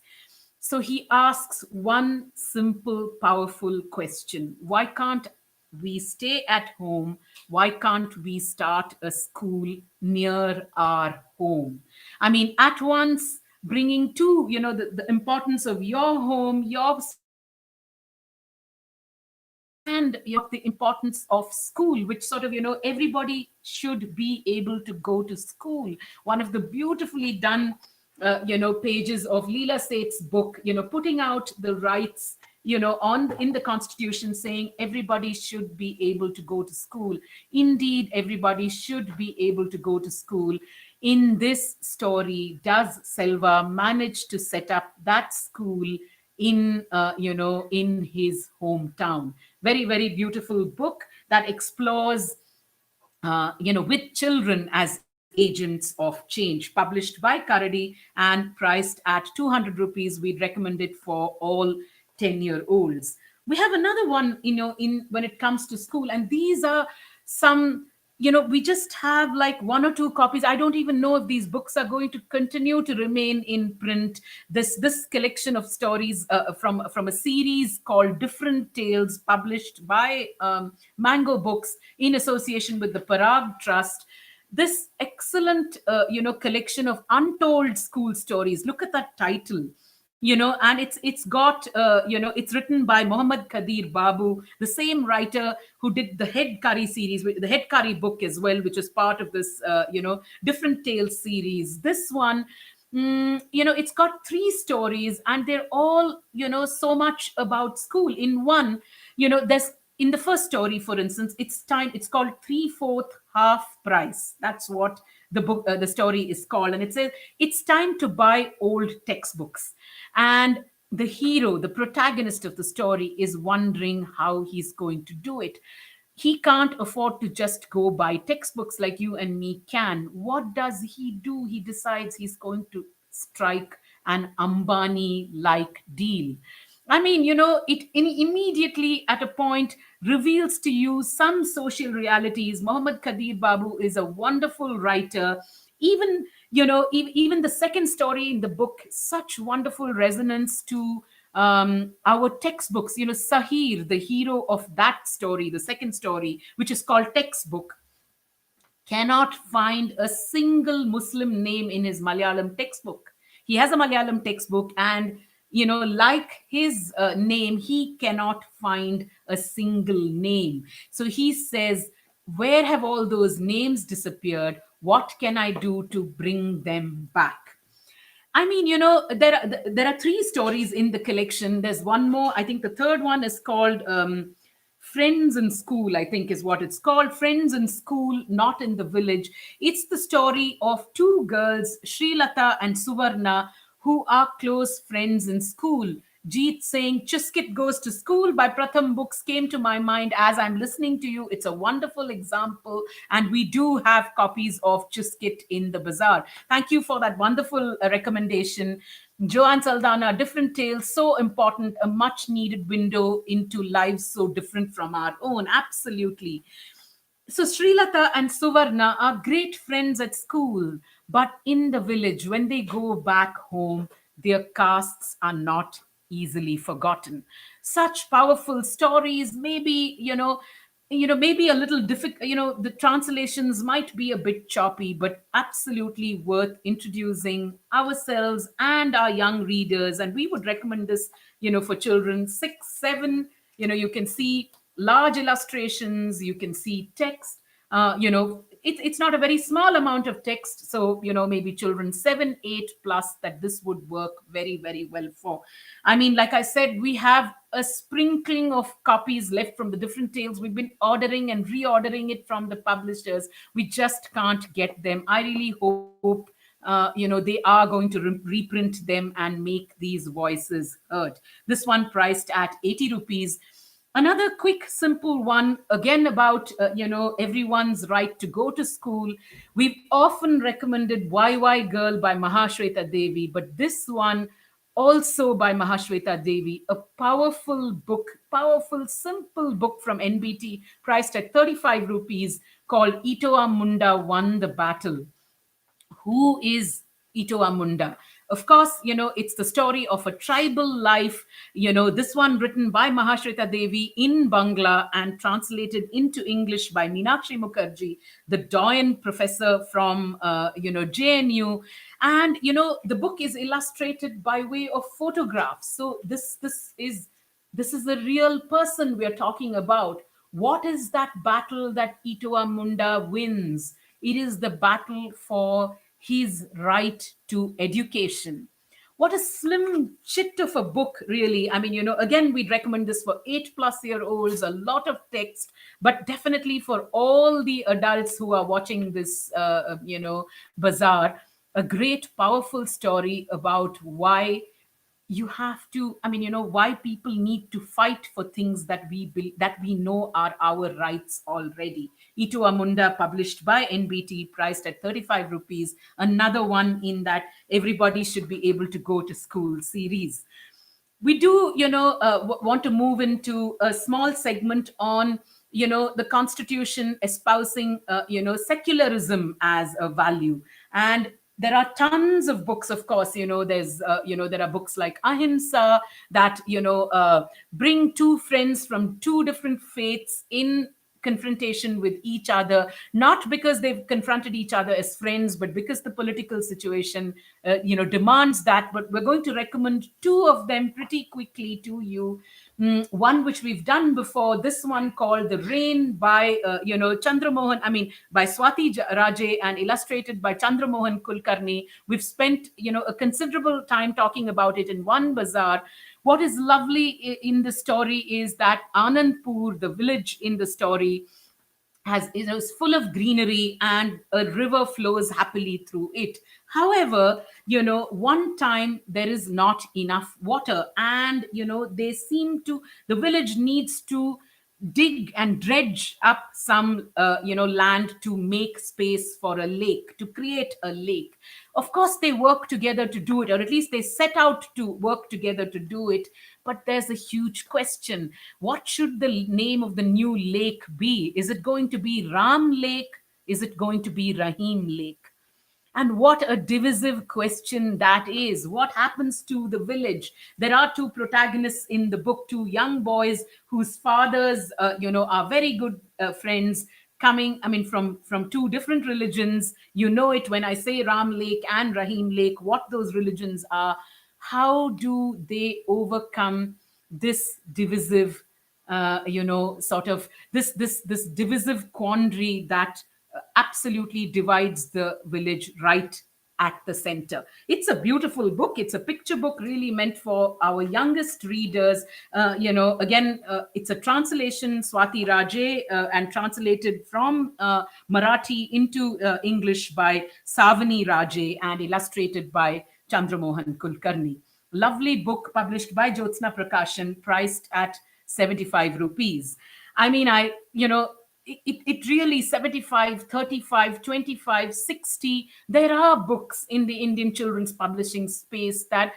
S1: So he asks one simple, powerful question: why can't we stay at home? Why can't we start a school near our home? I mean, at once bringing to, the importance of your home, your space, and the importance of school, which sort of, everybody should be able to go to school. One of the beautifully done pages of Leela Seth's book, putting out the rights, on in the constitution, saying everybody should be able to go to school. Indeed, everybody should be able to go to school. in this story does Selva manage to set up that school in in his hometown. Very, very beautiful book that explores with children as agents of change, published by Karadi and priced at 200 rupees. We'd recommend it for all 10-year-olds. We have another one, in when it comes to school, and these are some, we just have like one or two copies. I don't even know if these books are going to continue to remain in print. This collection of stories from a series called Different Tales, published by Mango Books in association with the Parag Trust. This excellent collection of untold school stories. Look at that title, and it's got it's written by Muhammad Kadir Babu, the same writer who did the Head Curry series, the Head Curry book as well, which is part of this Different Tales series. This one, it's got three stories, and they're all so much about school in one. There's, in the first story, for instance, it's called Three-Fourth Half Price. That's what the story is called, and it says it's time to buy old textbooks. And the hero, the protagonist of the story, is wondering how he's going to do it. He can't afford to just go buy textbooks like you and me can. What does he do? He decides he's going to strike an Ambani like deal. I mean, immediately at a point reveals to you some social realities. Muhammad Kadir Babu is a wonderful writer. Even, even the second story in the book, such wonderful resonance to our textbooks. Sahir, the hero of that story, the second story, which is called Textbook, cannot find a single Muslim name in his Malayalam textbook. He has a Malayalam textbook, and like his name, he cannot find a single name. So he says, "Where have all those names disappeared? What can I do to bring them back?" I mean, there are three stories in the collection. There's one more. I think the third one is called Friends in School, I think is what it's called. Friends in School, Not in the Village. It's the story of two girls, Srilata and Suvarna, who are close friends in school. Jeet saying Chuskit Goes to School by Pratham Books came to my mind as I'm listening to you. It's a wonderful example, and we do have copies of Chuskit in the bazaar. Thank you for that wonderful recommendation. Joanne Saldana, Different Tales, so important, a much needed window into lives so different from our own. Absolutely. So Srilata and Suvarna are great friends at school, but in the village, when they go back home, their castes are not easily forgotten. Such powerful stories, maybe, maybe a little difficult, the translations might be a bit choppy, but absolutely worth introducing ourselves and our young readers. And we would recommend this, for children 6, 7. You can see large illustrations, you can see text. It's not a very small amount of text, so maybe children 7, 8 plus, that this would work very, very well for. I mean, like I said, we have a sprinkling of copies left from the Different Tales. We've been ordering and reordering it from the publishers. We just can't get them. I really hope they are going to reprint them and make these voices heard. This one priced at 80 rupees. Another quick, simple one, again about everyone's right to go to school. We've often recommended YY Girl by Mahashweta Devi, but this one also by Mahashweta Devi, a powerful book, powerful, simple book from NBT, priced at 35 rupees, called Itoa Munda Won the Battle. Who is Ito Amunda? Of course, it's the story of a tribal life. This one written by Mahashrita Devi in Bangla and translated into English by Meenakshi Mukherjee, the Doyen professor from, JNU. And, the book is illustrated by way of photographs. So this is a real person we're talking about. What is that battle that Ito Amunda wins? It is the battle for his right to education. what a slim chit of a book, really. I mean, again, we'd recommend this for 8+ year olds, a lot of text, but definitely for all the adults who are watching this, bazaar, a great, powerful story about why you have to, I mean, why people need to fight for things that that we know are our rights already. Itu Amunda, published by NBT, priced at 35 rupees, another one in that everybody should be able to go to school series. We do, want to move into a small segment on, the constitution espousing, secularism as a value. And there are tons of books, of course. There are books like Ahimsa that, bring two friends from two different faiths in confrontation with each other, not because they've confronted each other as friends, but because the political situation, demands that. But we're going to recommend two of them pretty quickly to you. One which we've done before, this one called The Rain by, Chandramohan, I mean, by Swati Raje, and illustrated by Chandramohan Kulkarni. We've spent, a considerable time talking about it in one bazaar. What is lovely in the story is that Anandpur, the village in the story, has, is full of greenery, and a river flows happily through it. However, one time there is not enough water, and they seem to, the village needs to dig and dredge up some, land to make space for a lake, to create a lake. Of course, they work together to do it, or at least they set out to work together to do it. But there's a huge question: what should the name of the new lake be? Is it going to be Ram Lake? Is it going to be Rahim Lake? And what a divisive question that is. What happens to the village? There are two protagonists in the book, two young boys whose fathers, are very good friends, coming, I mean, from two different religions. You know it when I say Ram Lake and Rahim Lake, what those religions are. How do they overcome this divisive, sort of this divisive quandary that absolutely divides the village right at the center? It's a beautiful book. It's a picture book, really meant for our youngest readers. Again, it's a translation, Swati Raje, and translated from Marathi into English by Savani Raje, and illustrated by Chandramohan Kulkarni. Lovely book, published by Jyotsna Prakashan, priced at 75 rupees. I mean, it really, 75, 35, 25, 60. There are books in the Indian children's publishing space that,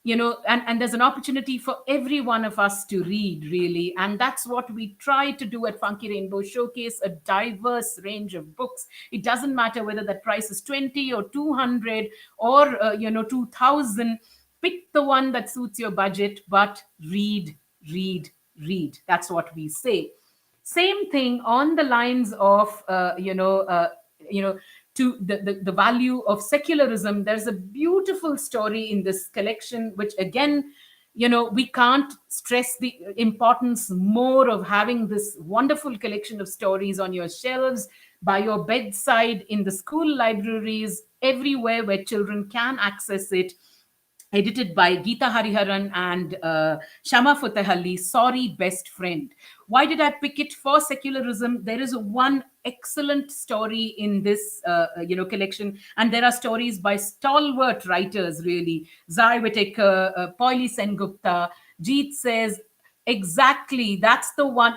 S1: and there's an opportunity for every one of us to read, really. And that's what we try to do at Funky Rainbow, showcase a diverse range of books. It doesn't matter whether that price is 20 or 200 or 2000. Pick the one that suits your budget, but read, read, read. That's what we say. Same thing on the lines of, to the value of secularism. There's a beautiful story in this collection, which again, we can't stress the importance more of having this wonderful collection of stories on your shelves, by your bedside, in the school libraries, everywhere where children can access it. Edited by Geeta Hariharan and Shama Futehalli, Sorry Best Friend. Why did I pick it for secularism? There is one excellent story in this collection, and there are stories by stalwart writers, really. Zai Whitaker, Poili Sengupta. Jeet says, exactly, that's the one.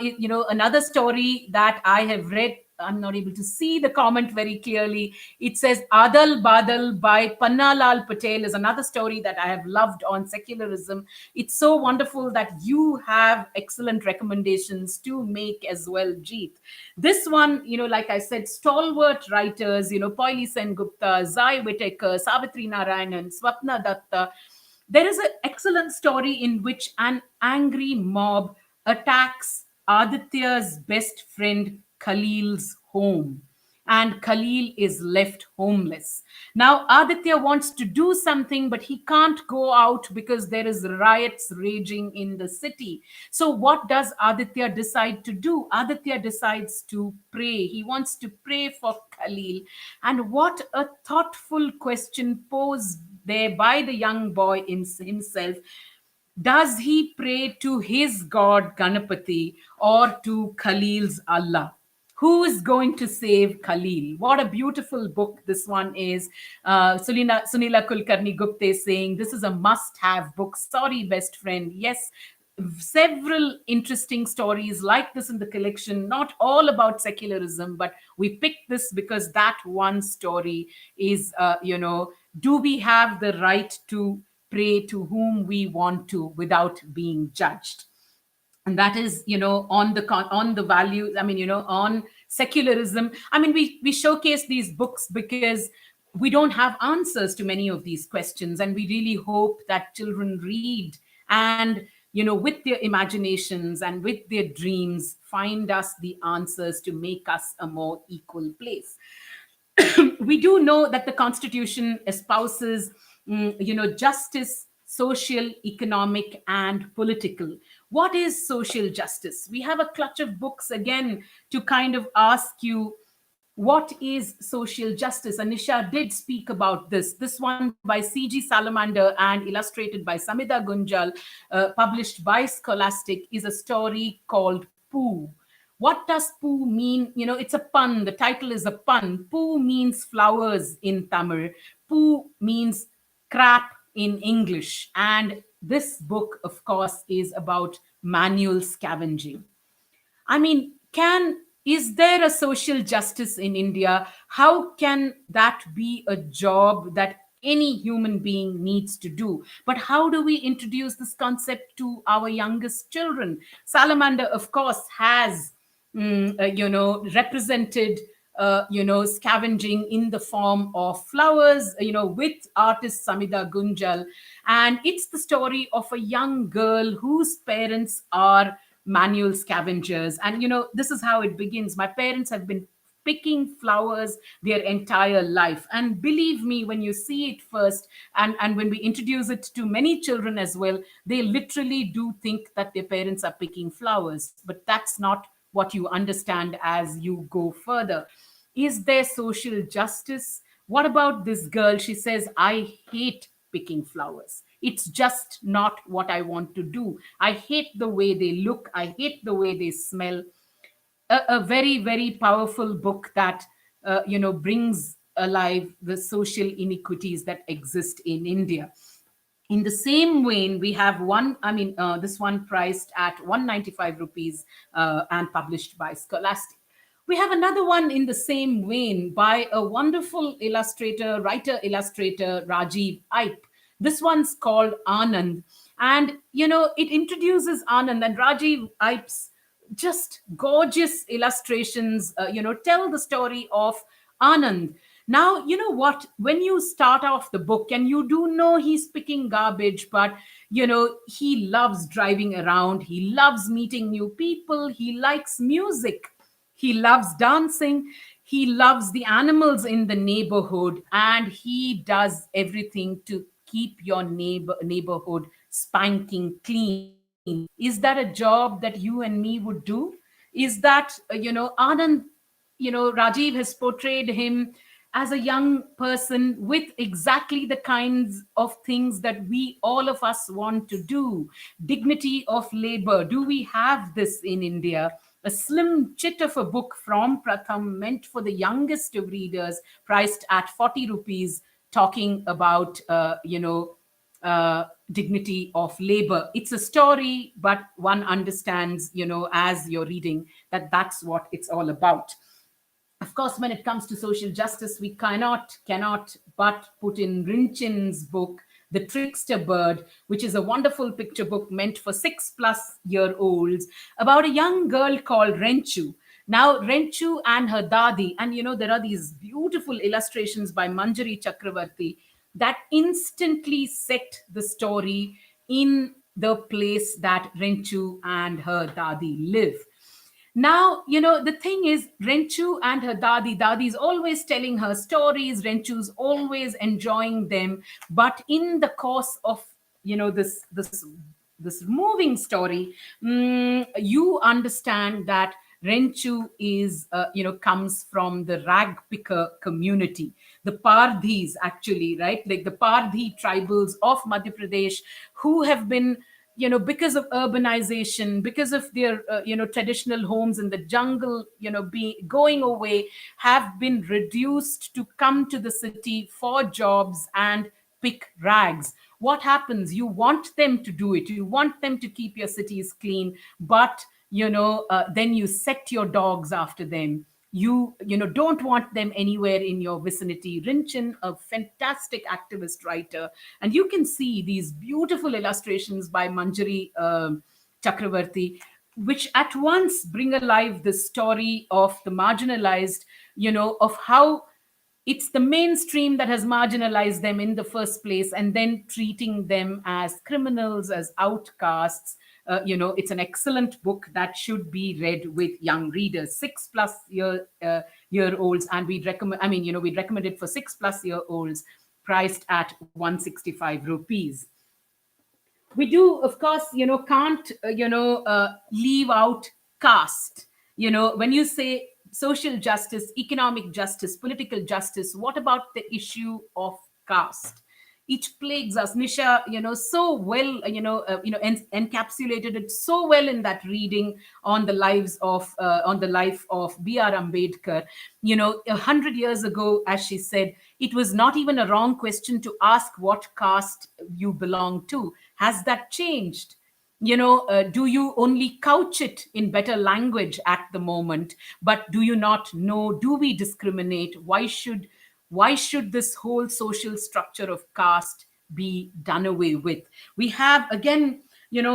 S1: Another story that I have read, I'm not able to see the comment very clearly. It says Adal Badal by Pannalal Patel is another story that I have loved on secularism. It's so wonderful that you have excellent recommendations to make as well, Jeet. This one, like I said, stalwart writers, Poili Sengupta, Zai Whitaker, Savitri Narayanan, Swapna Datta. There is an excellent story in which an angry mob attacks Aditya's best friend Khalil's home, and Khalil is left homeless. Now, Aditya wants to do something, but he can't go out because there is riots raging in the city. So, what does Aditya decide to do? Aditya decides to pray. He wants to pray for Khalil. And what a thoughtful question posed there by the young boy himself. Does he pray to his god Ganapati or to Khalil's Allah? Who is going to save Khalil? What a beautiful book this one is. Sunila Kulkarni Gupta is saying this is a must have book. Sorry, best friend. Yes, several interesting stories like this in the collection, not all about secularism, but we picked this because that one story is, do we have the right to pray to whom we want to without being judged? And that is, on on the values, on secularism. We showcase these books because we don't have answers to many of these questions, and we really hope that children read and, with their imaginations and with their dreams, find us the answers to make us a more equal place. We do know that the Constitution espouses, justice, social, economic, and political. What is social justice? We have a clutch of books again to kind of ask you, what is social justice? And Nisha did speak about this. This one by C.G. Salamander and illustrated by Samida Gunjal, published by Scholastic, is a story called Pooh. What does Pooh mean? It's a pun. The title is a pun. Pooh means flowers in Tamil. Pooh means crap in English. And this book, of course, is about manual scavenging. Can is there a social justice in India? How can that be a job that any human being needs to do? But how do we introduce this concept to our youngest children? Salamander, of course, has represented scavenging in the form of flowers, with artist Samida Gunjal. And it's the story of a young girl whose parents are manual scavengers. And, this is how it begins. My parents have been picking flowers their entire life. And believe me, when you see it first, and when we introduce it to many children as well, they literally do think that their parents are picking flowers. But that's not what you understand as you go further. Is there social justice? What about this girl? She says, I hate picking flowers. It's just not what I want to do. I hate the way they look. I hate the way they smell. A very, very powerful book that, brings alive the social inequities that exist in India. In the same vein, we have this one priced at 195 rupees, and published by Scholastic. We have another one in the same vein by a wonderful writer illustrator, Rajiv Ipe. This one's called Anand. And, it introduces Anand, and Rajiv Ipe's just gorgeous illustrations, tell the story of Anand. Now, you know what? When you start off the book, and you do know he's picking garbage, but, he loves driving around. He loves meeting new people. He likes music. He loves dancing. He loves the animals in the neighborhood. And he does everything to keep your neighborhood spanking clean. Is that a job that you and me would do? Is that, Anand, Rajiv has portrayed him as a young person with exactly the kinds of things that we, all of us, want to do. Dignity of labor. Do we have this in India? A slim chit of a book from Pratham, meant for the youngest of readers, priced at 40 rupees, talking about, dignity of labor. It's a story, but one understands, as you're reading, that that's what it's all about. Of course, when it comes to social justice, we cannot but put in Rinchin's book, The Trickster Bird, which is a wonderful picture book meant for 6+ year olds, about a young girl called Renchu. Now, Renchu and her dadi, and there are these beautiful illustrations by Manjari Chakravarti that instantly set the story in the place that Renchu and her dadi live. Now, the thing is, Renchu and her dadi's always telling her stories. Renchu's always enjoying them. But in the course of, this moving story, you understand that Renchu is, comes from the rag picker community. the Pardhis, actually, right? Like the Pardhi tribals of Madhya Pradesh, who have been, because of urbanization, because of their traditional homes in the jungle, be going away, have been reduced to come to the city for jobs and pick rags. What happens? You want them to do it, you want them to keep your cities clean, but then you set your dogs after them. You don't want them anywhere in your vicinity. Rinchin, a fantastic activist writer, and you can see these beautiful illustrations by Manjari Chakravarti, which at once bring alive the story of the marginalized, of how it's the mainstream that has marginalized them in the first place, and then treating them as criminals, as outcasts. It's an excellent book that should be read with young readers, 6+ year olds, and we'd recommend. I mean, we'd recommend it for 6+ year olds, priced at 165 rupees. We do, of course, can't leave out caste. When you say social justice, economic justice, political justice, what about the issue of caste? It plagues us. Nisha, so well, encapsulated it so well in that reading on the life of B.R. Ambedkar. 100 years ago, as she said, it was not even a wrong question to ask what caste you belong to. Has that changed? Do you only couch it in better language at the moment, but do you not know, do we discriminate? Why should this whole social structure of caste be done away with? We have, again, such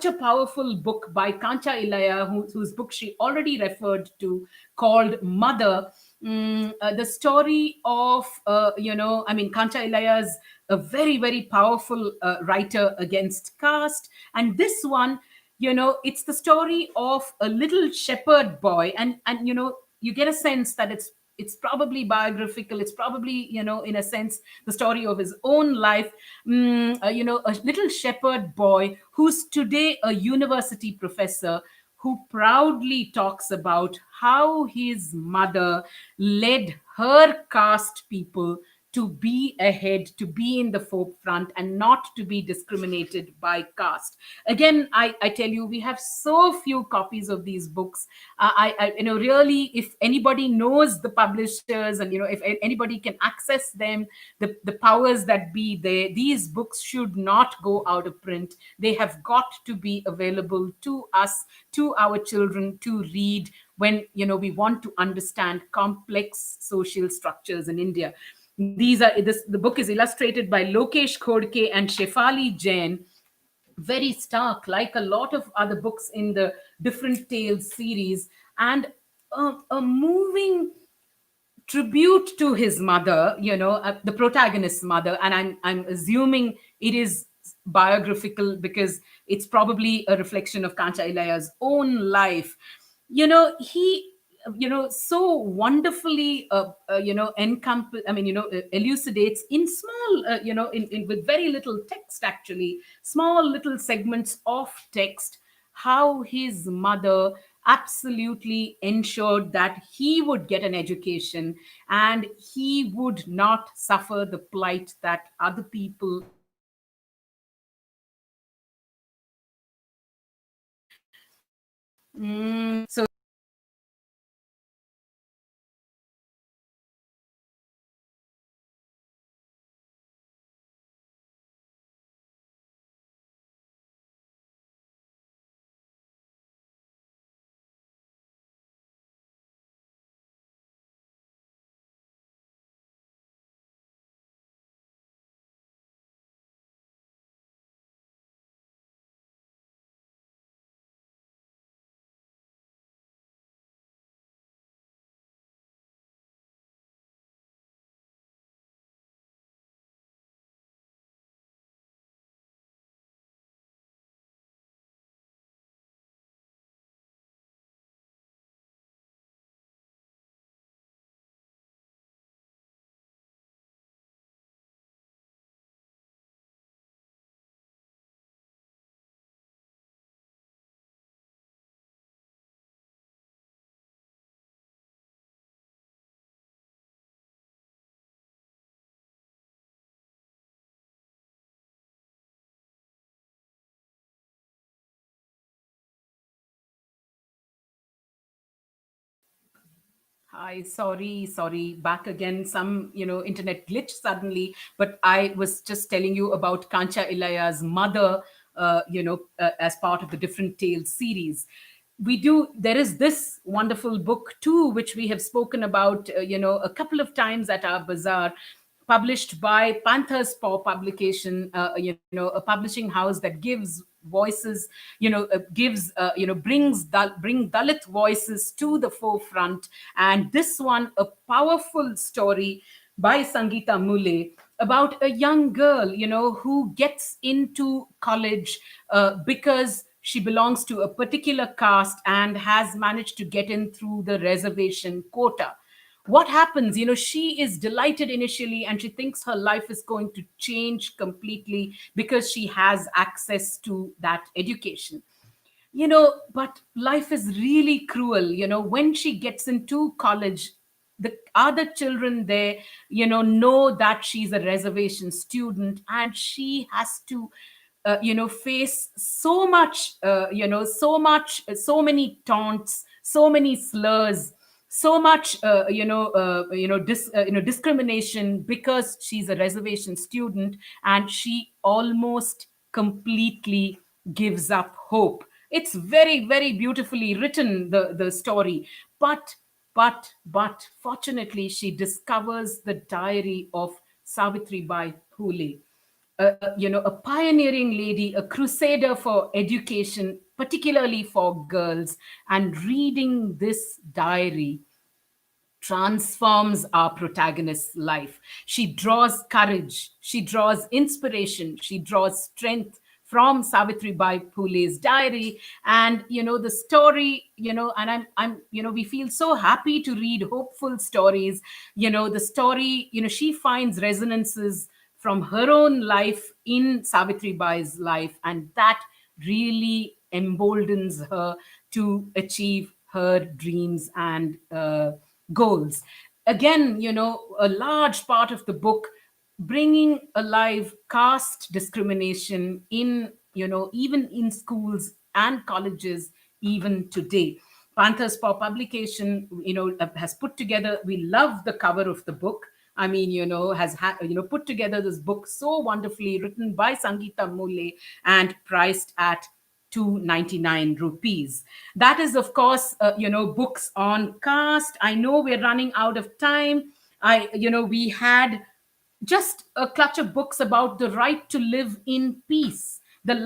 S1: a powerful book by Kancha Ilaya, whose book she already referred to, called Mother. The story of, I mean, Kancha Ilaya's a very, very powerful writer against caste. And this one, it's the story of a little shepherd boy. And you get a sense that it's probably biographical. It's probably, in a sense, the story of his own life. A little shepherd boy who's today a university professor, who proudly talks about how his mother led her caste people to be ahead, to be in the forefront, and not to be discriminated by caste. Again, I tell you, we have so few copies of these books. Really, if anybody knows the publishers, and if anybody can access them, the powers that be there, these books should not go out of print. They have got to be available to us, to our children, to read when we want to understand complex social structures in India. The book is illustrated by Lokesh Khodke and Shefali Jain, very stark, like a lot of other books in the Different Tales series, and a moving tribute to his mother, the protagonist's mother. And I'm assuming it is biographical, because it's probably a reflection of Kancha Ilaya's own life. He so wonderfully elucidates in small, with very little text, actually, small little segments of text, how his mother absolutely ensured that he would get an education, and he would not suffer the plight that other people so Hi, sorry, back again. Some, internet glitch suddenly. But I was just telling you about Kancha Ilaya's mother, as part of the Different Tales series. There is this wonderful book too, which we have spoken about, a couple of times at our bazaar, published by Panthers Paw Publication, a publishing house that gives voices, bring Dalit voices to the forefront. And this one, a powerful story by Sangeeta Mule about a young girl, who gets into college because she belongs to a particular caste and has managed to get in through the reservation quota. What happens? She is delighted initially and she thinks her life is going to change completely because she has access to that education. But life is really cruel. When she gets into college, the other children there, know that she's a reservation student, and she has to face so much, so many taunts, so many slurs, so much discrimination, because she's a reservation student, and she almost completely gives up hope. It's very, very beautifully written, the story. But fortunately, she discovers the diary of Savitri Bai Phule, a pioneering lady, a crusader for education, particularly for girls. And reading this diary transforms our protagonist's life. She draws courage, she draws inspiration, she draws strength from Savitri Bai Phule's diary. And the story, and we feel so happy to read hopeful stories. The story, she finds resonances from her own life in Savitri Bai's life, and that really emboldens her to achieve her dreams and goals. Again, a large part of the book bringing alive caste discrimination in, even in schools and colleges, even today. Panthers Paw Publication, has put together, we love the cover of the book. I mean, put together this book so wonderfully, written by Sangeeta Mule and priced at 299 rupees. That is, of course, books on caste. I know we're running out of time. We had just a clutch of books about the right to live in peace, the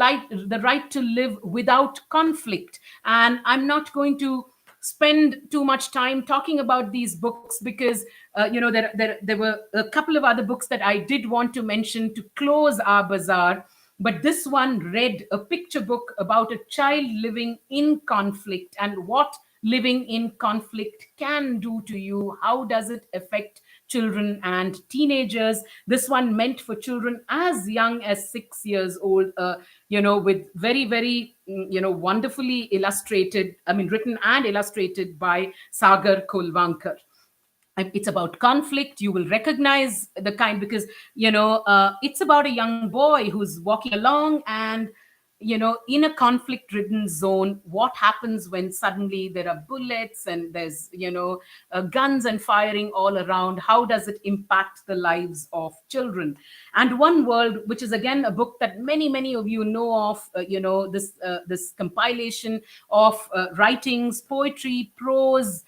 S1: right to live without conflict. And I'm not going to spend too much time talking about these books, because there were a couple of other books that I did want to mention to close our bazaar. But this one read a picture book about a child living in conflict, and what living in conflict can do to you. How does it affect children and teenagers? This one meant for children as young as 6 years old, with very, very, wonderfully illustrated, I mean, written and illustrated by Sagar Kolvankar. It's about conflict. You will recognize the kind, because it's about a young boy who's walking along, and in a conflict ridden zone, what happens when suddenly there are bullets and there's guns and firing all around? How does it impact the lives of children? And One World, which is again a book that many of you know of, this compilation of writings, poetry, prose,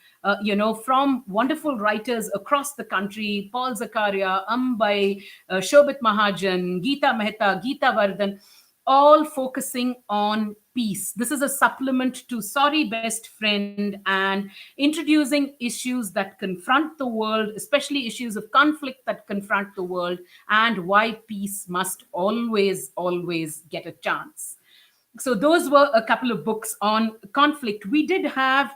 S1: from wonderful writers across the country: Paul Zakaria, Ambai, Shobit Mahajan, Geeta Mehta, Geeta Vardhan, all focusing on peace. This is a supplement to Sorry Best Friend, and introducing issues that confront the world, especially issues of conflict that confront the world, and why peace must always get a chance. So those were a couple of books on conflict. We did have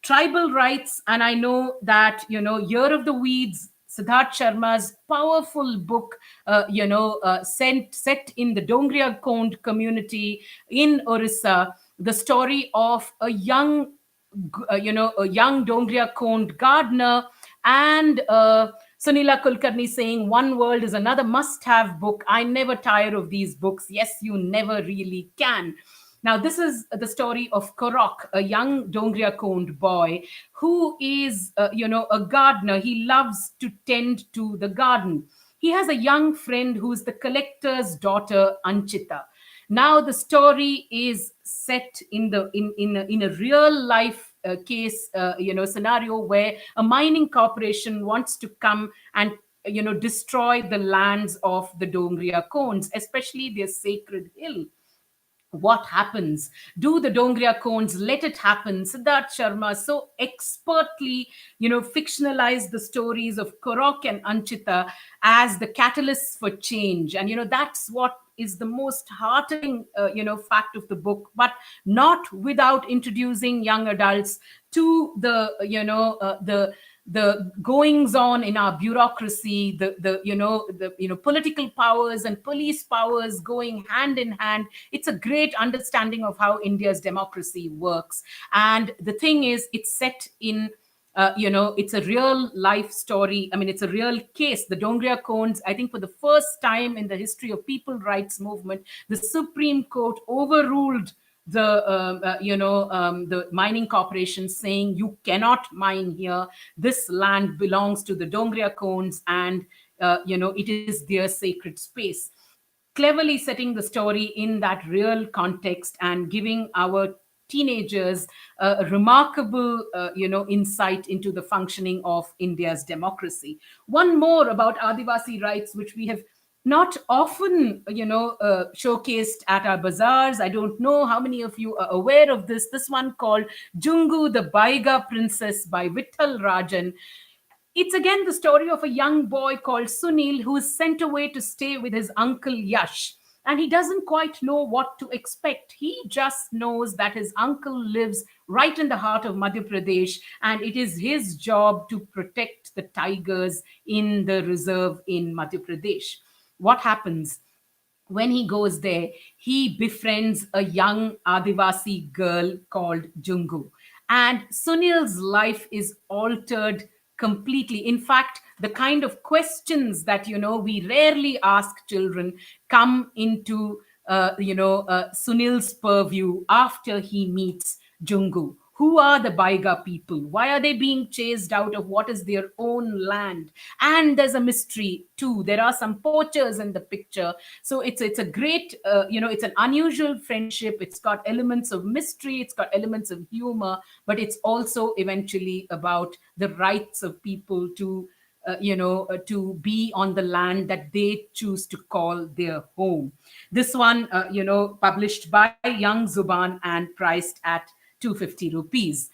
S1: tribal rights, and I know that Year of the Weeds, Siddharth Sharma's powerful book, set in the Dongria Kond community in Orissa, the story of a young Dongria Kond gardener, and Sunila Kulkarni saying One World is another must-have book. I never tire of these books. Yes, you never really can. Now, this is the story of Korok, a young Dongria Kond boy who is, a gardener. He loves to tend to the garden. He has a young friend who's the collector's daughter, Anchita. Now, the story is set in a real life case, scenario where a mining corporation wants to come and destroy the lands of the Dongria Kones, especially their sacred hill. What happens? Do the Dongria Cones let it happen? Siddharth Sharma so expertly, fictionalized the stories of Korok and Anchita as the catalysts for change. And, that's what is the most heartening, fact of the book, but not without introducing young adults to the goings on in our bureaucracy, the political powers and police powers going hand in hand. It's a great understanding of how India's democracy works. And the thing is, it's set in it's a real life story. I mean, it's a real case. The Dongria Cones, I think for the first time in the history of people rights movement, the Supreme Court overruled the mining corporation, saying you cannot mine here. This land belongs to the Dongria Cones, and it is their sacred space. Cleverly setting the story in that real context and giving our teenagers a remarkable insight into the functioning of India's democracy. One more about Adivasi rights, which we have not often showcased at our bazaars. I don't know how many of you are aware of this one called Jungu the Baiga Princess by Vittal Rajan. It's again the story of a young boy called Sunil who is sent away to stay with his uncle Yash. And he doesn't quite know what to expect. He just knows that his uncle lives right in the heart of Madhya Pradesh, and it is his job to protect the tigers in the reserve in Madhya Pradesh. What happens? When he goes there, he befriends a young Adivasi girl called Jungu. And Sunil's life is altered completely. In fact, the kind of questions that, we rarely ask children come into, Sunil's purview after he meets Jungu. Who are the Baiga people? Why are they being chased out of what is their own land? And there's a mystery too. There are some poachers in the picture. So it's a great, it's an unusual friendship. It's got elements of mystery. It's got elements of humor, but it's also eventually about the rights of people to be on the land that they choose to call their home. This one, published by Young Zuban and priced at 250 rupees.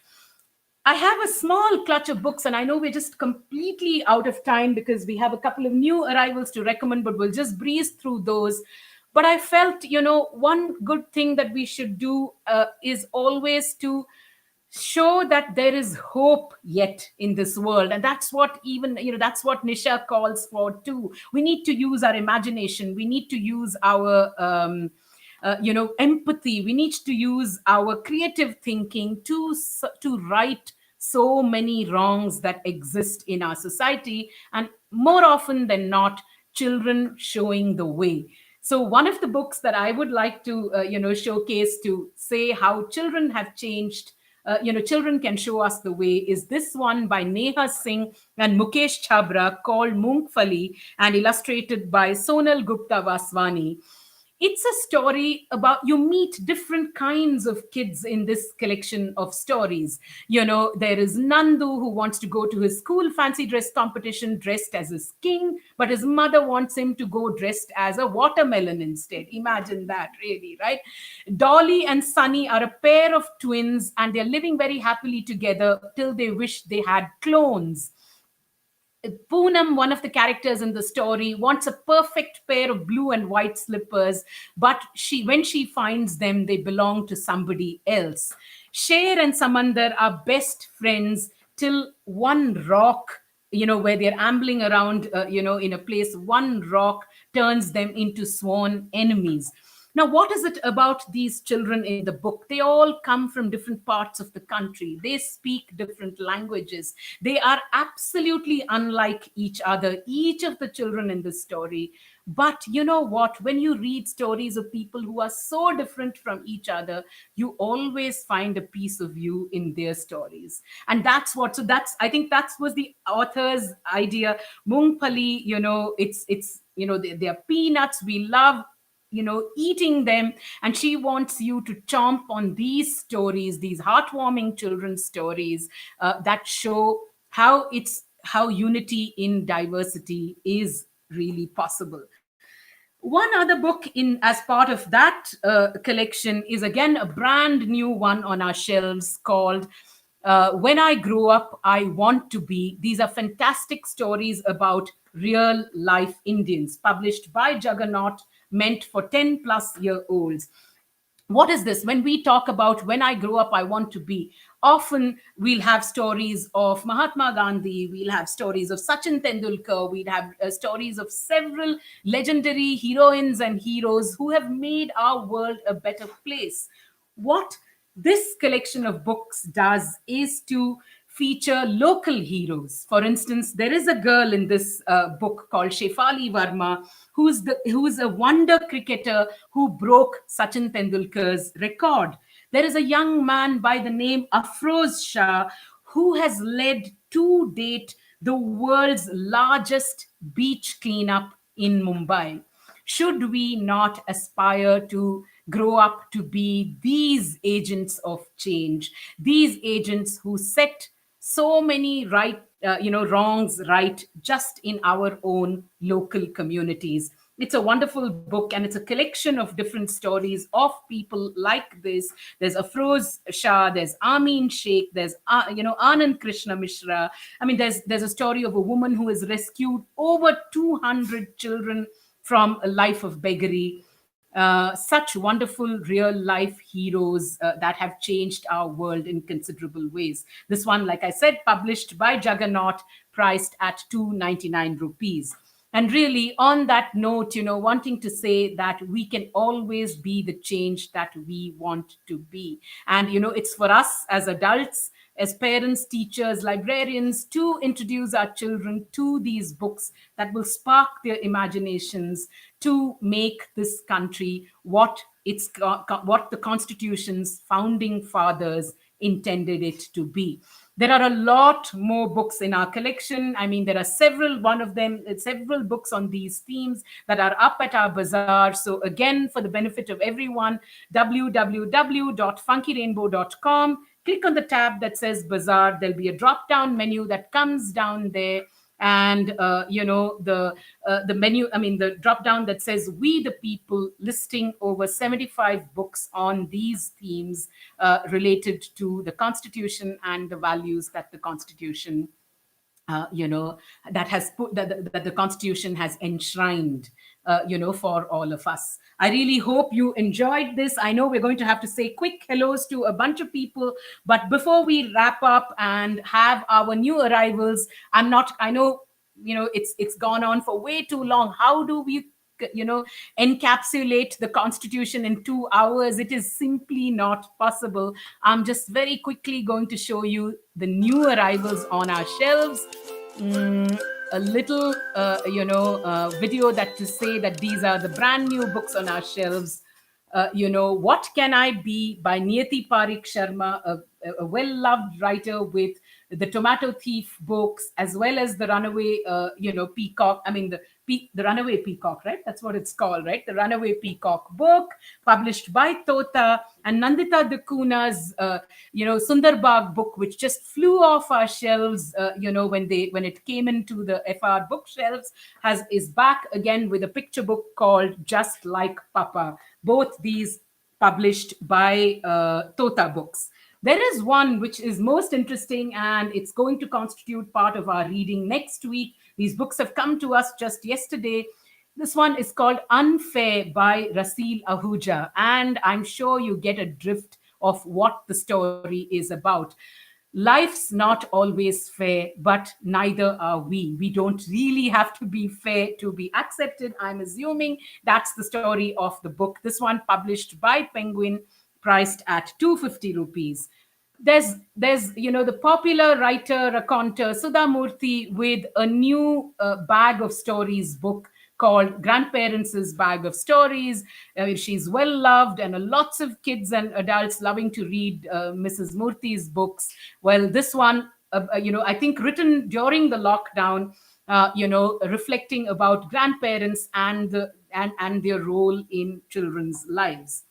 S1: I have a small clutch of books, and I know we're just completely out of time because we have a couple of new arrivals to recommend, but we'll just breeze through those. But I felt, one good thing that we should do is always to show that there is hope yet in this world. And that's what even, that's what Nisha calls for too. We need to use our imagination. We need to use our, empathy. We need to use our creative thinking to right so many wrongs that exist in our society, and more often than not, children showing the way. So one of the books that I would like to showcase to say how children have changed, children can show us the way, is this one by Neha Singh and Mukesh Chabra called Moongfali and illustrated by Sonal Gupta Vaswani. It's a story about, you meet different kinds of kids in this collection of stories. There is Nandu who wants to go to his school fancy dress competition dressed as his king, but his mother wants him to go dressed as a watermelon instead. Imagine that, really, right? Dolly and Sunny are a pair of twins, and they're living very happily together till they wish they had clones. Poonam, one of the characters in the story, wants a perfect pair of blue and white slippers, but when she finds them, they belong to somebody else. Sher and Samandar are best friends till one rock, where they're ambling around, in a place, one rock turns them into sworn enemies. Now, what is it about these children in the book? They all come from different parts of the country. They speak different languages. They are absolutely unlike each other, each of the children in this story. But you know what? When you read stories of people who are so different from each other, you always find a piece of you in their stories. And that's what, so that's, I think that was the author's idea. Mungpali, they are peanuts. We love eating them, and she wants you to chomp on these stories, these heartwarming children's stories that show how unity in diversity is really possible. One other book in as part of that collection is again a brand new one on our shelves called When I Grow Up, I Want to Be. These are fantastic stories about real life Indians, published by Juggernaut, meant for 10 plus year olds. What is this? When we talk about when I grow up, I want to be, often we'll have stories of Mahatma Gandhi, we'll have stories of Sachin Tendulkar, we'll have stories of several legendary heroines and heroes who have made our world a better place. What this collection of books does is to feature local heroes. For instance, there is a girl in this book called Shefali Verma, who is a wonder cricketer who broke Sachin Tendulkar's record. There is a young man by the name Afroz Shah who has led to date the world's largest beach cleanup in Mumbai. Should we not aspire to grow up to be these agents of change, these agents who set so many wrongs right just in our own local communities? It's a wonderful book, and it's a collection of different stories of people like this. There's Afroz Shah, there's Amin Sheikh, there's Anand Krishna Mishra. I mean, there's a story of a woman who has rescued over 200 children from a life of beggary. Such wonderful real life heroes that have changed our world in considerable ways. This one, like I said, published by Juggernaut, priced at 299 rupees. And really, on that note, wanting to say that we can always be the change that we want to be. And, it's for us as adults, as parents, teachers, librarians, to introduce our children to these books that will spark their imaginations to make this country what the Constitution's founding fathers intended it to be. There are a lot more books in our collection. I mean, there are several books on these themes that are up at our bazaar. So again, for the benefit of everyone, www.funkyrainbow.com. Click on the tab that says Bazaar. There'll be a drop down menu that comes down there. And the menu, I mean, the drop down that says We the People, listing over 75 books on these themes related to the Constitution and the values that the Constitution that the Constitution has enshrined for all of us. I really hope you enjoyed this. I know we're going to have to say quick hellos to a bunch of people, but before we wrap up and have our new arrivals, I know it's gone on for way too long. How do we encapsulate the Constitution in 2 hours? It is simply not possible. I'm just very quickly going to show you the new arrivals on our shelves. A little video that to say that these are the brand new books on our shelves. What Can I Be by Niyati Parikh Sharma, a well-loved writer with the Tomato Thief books, as well as the Runaway, Peacock. I mean, the Runaway Peacock, right? That's what it's called, right? The Runaway Peacock book, published by Tota, and Nandita Dakuna's, Sundarbag book, which just flew off our shelves, when it came into the FR bookshelves, is back again with a picture book called Just Like Papa. Both these published by Tota Books. There is one which is most interesting, and it's going to constitute part of our reading next week. These books have come to us just yesterday. This one is called Unfair by Rasil Ahuja, and I'm sure you get a drift of what the story is about. Life's not always fair, but neither are we. We don't really have to be fair to be accepted. I'm assuming that's the story of the book. This one published by Penguin, priced at 250 rupees. There's the popular writer raconteur Sudha Murthy with a new bag of stories book called Grandparents' Bag of Stories. She's well loved, and lots of kids and adults loving to read Mrs. Murthy's books. Well, this one, I think written during the lockdown, reflecting about grandparents and their role in children's lives.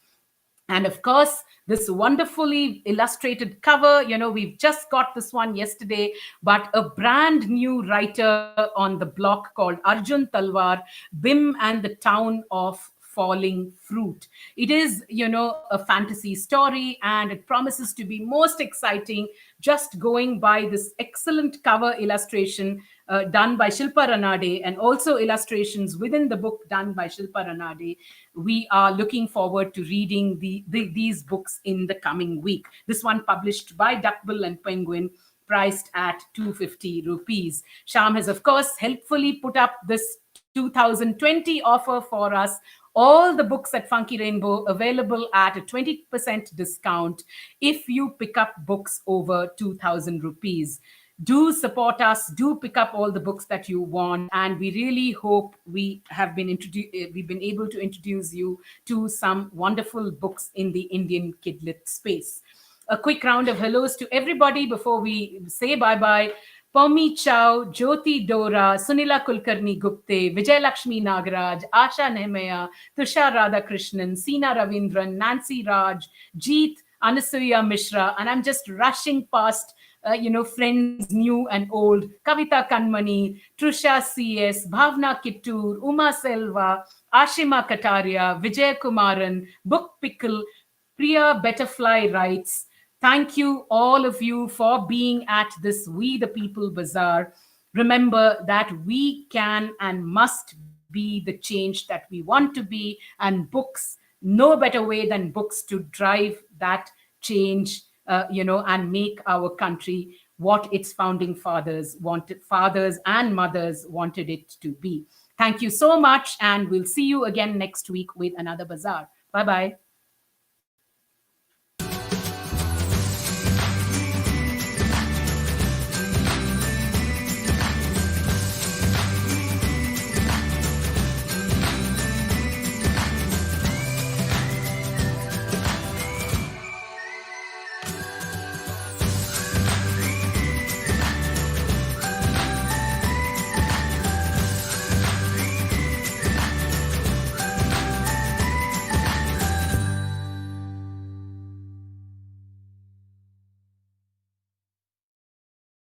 S1: And of course, this wonderfully illustrated cover, we've just got this one yesterday, but a brand new writer on the block called Arjun Talwar, Bim and the Town of Falling Fruit. It is, a fantasy story, and it promises to be most exciting, just going by this excellent cover illustration done by Shilpa Ranade, and also illustrations within the book done by Shilpa Ranade. We are looking forward to reading these books in the coming week. This one published by Duckbill and Penguin, priced at 250 rupees. Sham has, of course, helpfully put up this 2020 offer for us. All the books at Funky Rainbow available at a 20% discount if you pick up books over 2,000 rupees. Do support us, do pick up all the books that you want, and we really hope we've been able to introduce you to some wonderful books in the Indian kidlit space. A quick round of hellos to everybody before we say bye-bye. Pommi Chow, Jyoti Dora, Sunila Kulkarni Gupte, Vijay Lakshmi Nagaraj, Asha Nehmaya, Tushar Radhakrishnan, Seena Ravindran, Nancy Raj, Jeet, Anasuya Mishra, and I'm just rushing past friends new and old, Kavita Kanmani, Trusha CS, Bhavna Kittur, Uma Selva, Ashima Kataria, Vijay Kumaran, Book Pickle, Priya Butterfly writes, thank you, all of you, for being at this We the People Bazaar. Remember that we can and must be the change that we want to be, and books, no better way than books to drive that change, and make our country what its founding fathers and mothers wanted it to be. Thank you so much, and we'll see you again next week with another Bazaar. Bye bye.